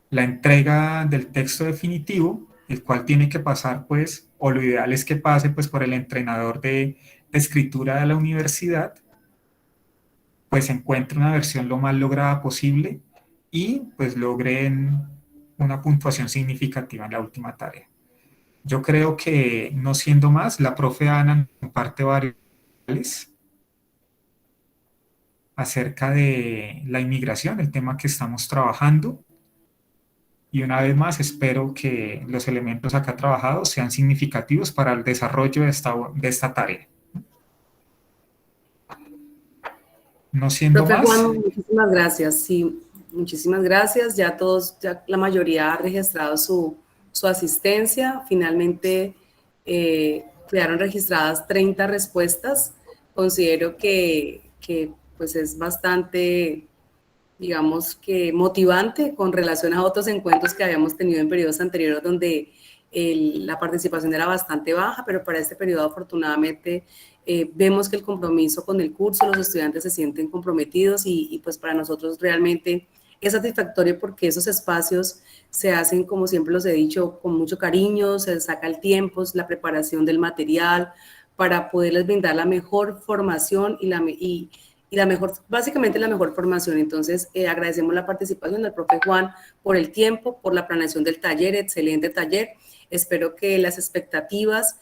B: la entrega del texto definitivo, el cual tiene que pasar, pues, o lo ideal es que pase, pues, por el entrenador de escritura de la universidad, pues encuentre una versión lo más lograda posible y pues logren una puntuación significativa en la última tarea. Yo creo que, no siendo más, la profe Ana comparte varios acerca de la inmigración, el tema que estamos trabajando. Y una vez más, espero que los elementos acá trabajados sean significativos para el desarrollo de esta tarea. No siendo
A: Profe
B: más.
A: Juan, muchísimas gracias. Sí, muchísimas gracias. Ya todos, ya la mayoría ha registrado su asistencia. Finalmente quedaron registradas 30 respuestas. Considero que pues es bastante, digamos que motivante con relación a otros encuentros que habíamos tenido en periodos anteriores donde la participación era bastante baja, pero para este periodo afortunadamente vemos que el compromiso con el curso, los estudiantes se sienten comprometidos y pues para nosotros realmente es satisfactorio porque esos espacios se hacen, como siempre los he dicho, con mucho cariño, se saca el tiempo, la preparación del material para poderles brindar la mejor formación y la mejor, básicamente la mejor formación. Entonces, agradecemos la participación del profe Juan por el tiempo, por la planeación del taller, excelente taller. Espero que las expectativas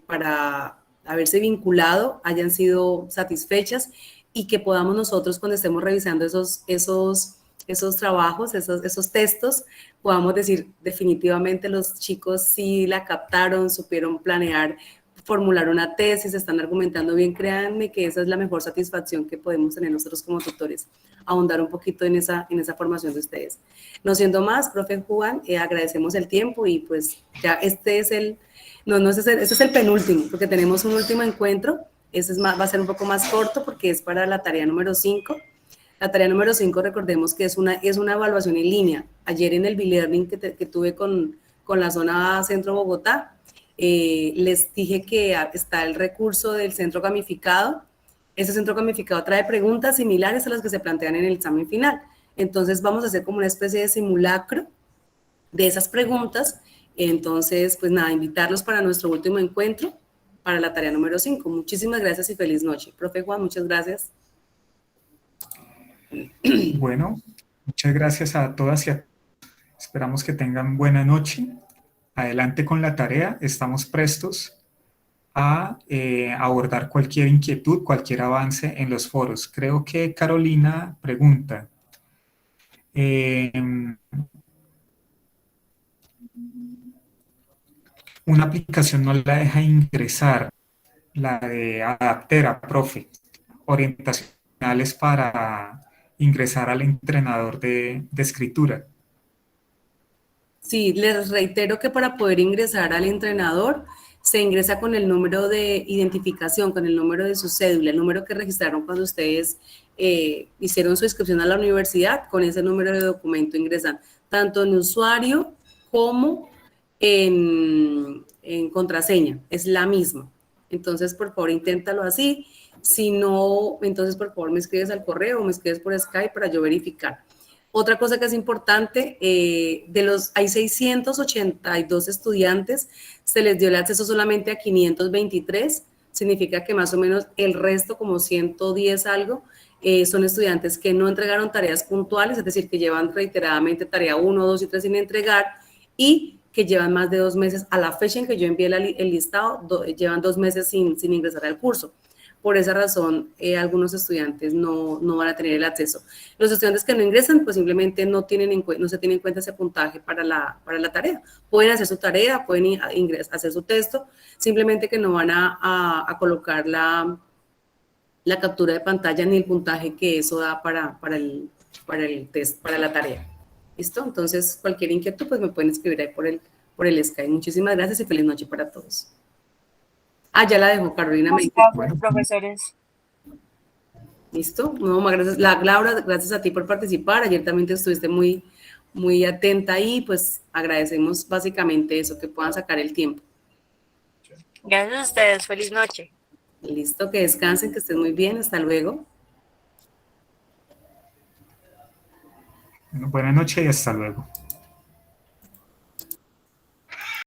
A: para haberse vinculado hayan sido satisfechas y que podamos nosotros, cuando estemos revisando esos trabajos, esos textos, podamos decir definitivamente los chicos sí la captaron, supieron planear, formular una tesis, están argumentando bien. Créanme que esa es la mejor satisfacción que podemos tener nosotros como tutores, ahondar un poquito en esa formación de ustedes. No siendo más, profe Juan, agradecemos el tiempo y pues ya este es el penúltimo, porque tenemos un último encuentro. Va a ser un poco más corto porque es para la tarea número 5. La tarea número 5, recordemos que es una evaluación en línea. Ayer en el B-Learning que tuve con la zona Centro Bogotá, les dije que está el recurso del centro gamificado. Ese centro gamificado trae preguntas similares a las que se plantean en el examen final. Entonces vamos a hacer como una especie de simulacro de esas preguntas. Entonces, pues nada, invitarlos para nuestro último encuentro, para la tarea número 5. Muchísimas gracias y feliz noche. Profe Juan, muchas gracias.
B: Bueno, muchas gracias a todas y a todos. Esperamos que tengan buena noche. Adelante con la tarea. Estamos prestos a abordar cualquier inquietud, cualquier avance en los foros. Creo que Carolina pregunta. Una aplicación no la deja ingresar, la de Adaptera, profe. Orientacionales para ingresar al entrenador de escritura.
A: Sí, les reitero que para poder ingresar al entrenador se ingresa con el número de identificación, con el número de su cédula, el número que registraron cuando ustedes hicieron su inscripción a la universidad. Con ese número de documento ingresan tanto en usuario como en contraseña, es la misma. Entonces, por favor, inténtalo así. Si no, entonces, por favor, me escribes al correo o me escribes por Skype para yo verificar. Otra cosa que es importante, hay 682 estudiantes, se les dio el acceso solamente a 523, significa que más o menos el resto, como 110 algo, son estudiantes que no entregaron tareas puntuales, es decir, que llevan reiteradamente tarea 1, 2 y 3 sin entregar y que llevan más de 2 meses, a la fecha en que yo envié el listado, llevan 2 meses sin ingresar al curso. Por esa razón, algunos estudiantes no van a tener el acceso. Los estudiantes que no ingresan, pues simplemente no se tiene en cuenta ese puntaje para la tarea. Pueden hacer su tarea, pueden hacer su texto, simplemente que no van a colocar la captura de pantalla ni el puntaje que eso da para el test, para la tarea. ¿Listo? Entonces, cualquier inquietud, pues me pueden escribir ahí por el Skype. Muchísimas gracias y feliz noche para todos. Ya la dejó Carolina.
E: Gracias, profesores.
A: ¿Listo? No, gracias. Laura, gracias a ti por participar. Ayer también te estuviste muy, muy atenta ahí. Pues agradecemos básicamente eso, que puedan sacar el tiempo.
E: Gracias a ustedes. Feliz noche.
A: Listo, que descansen, que estén muy bien. Hasta luego.
B: Bueno, buenas noches y hasta luego.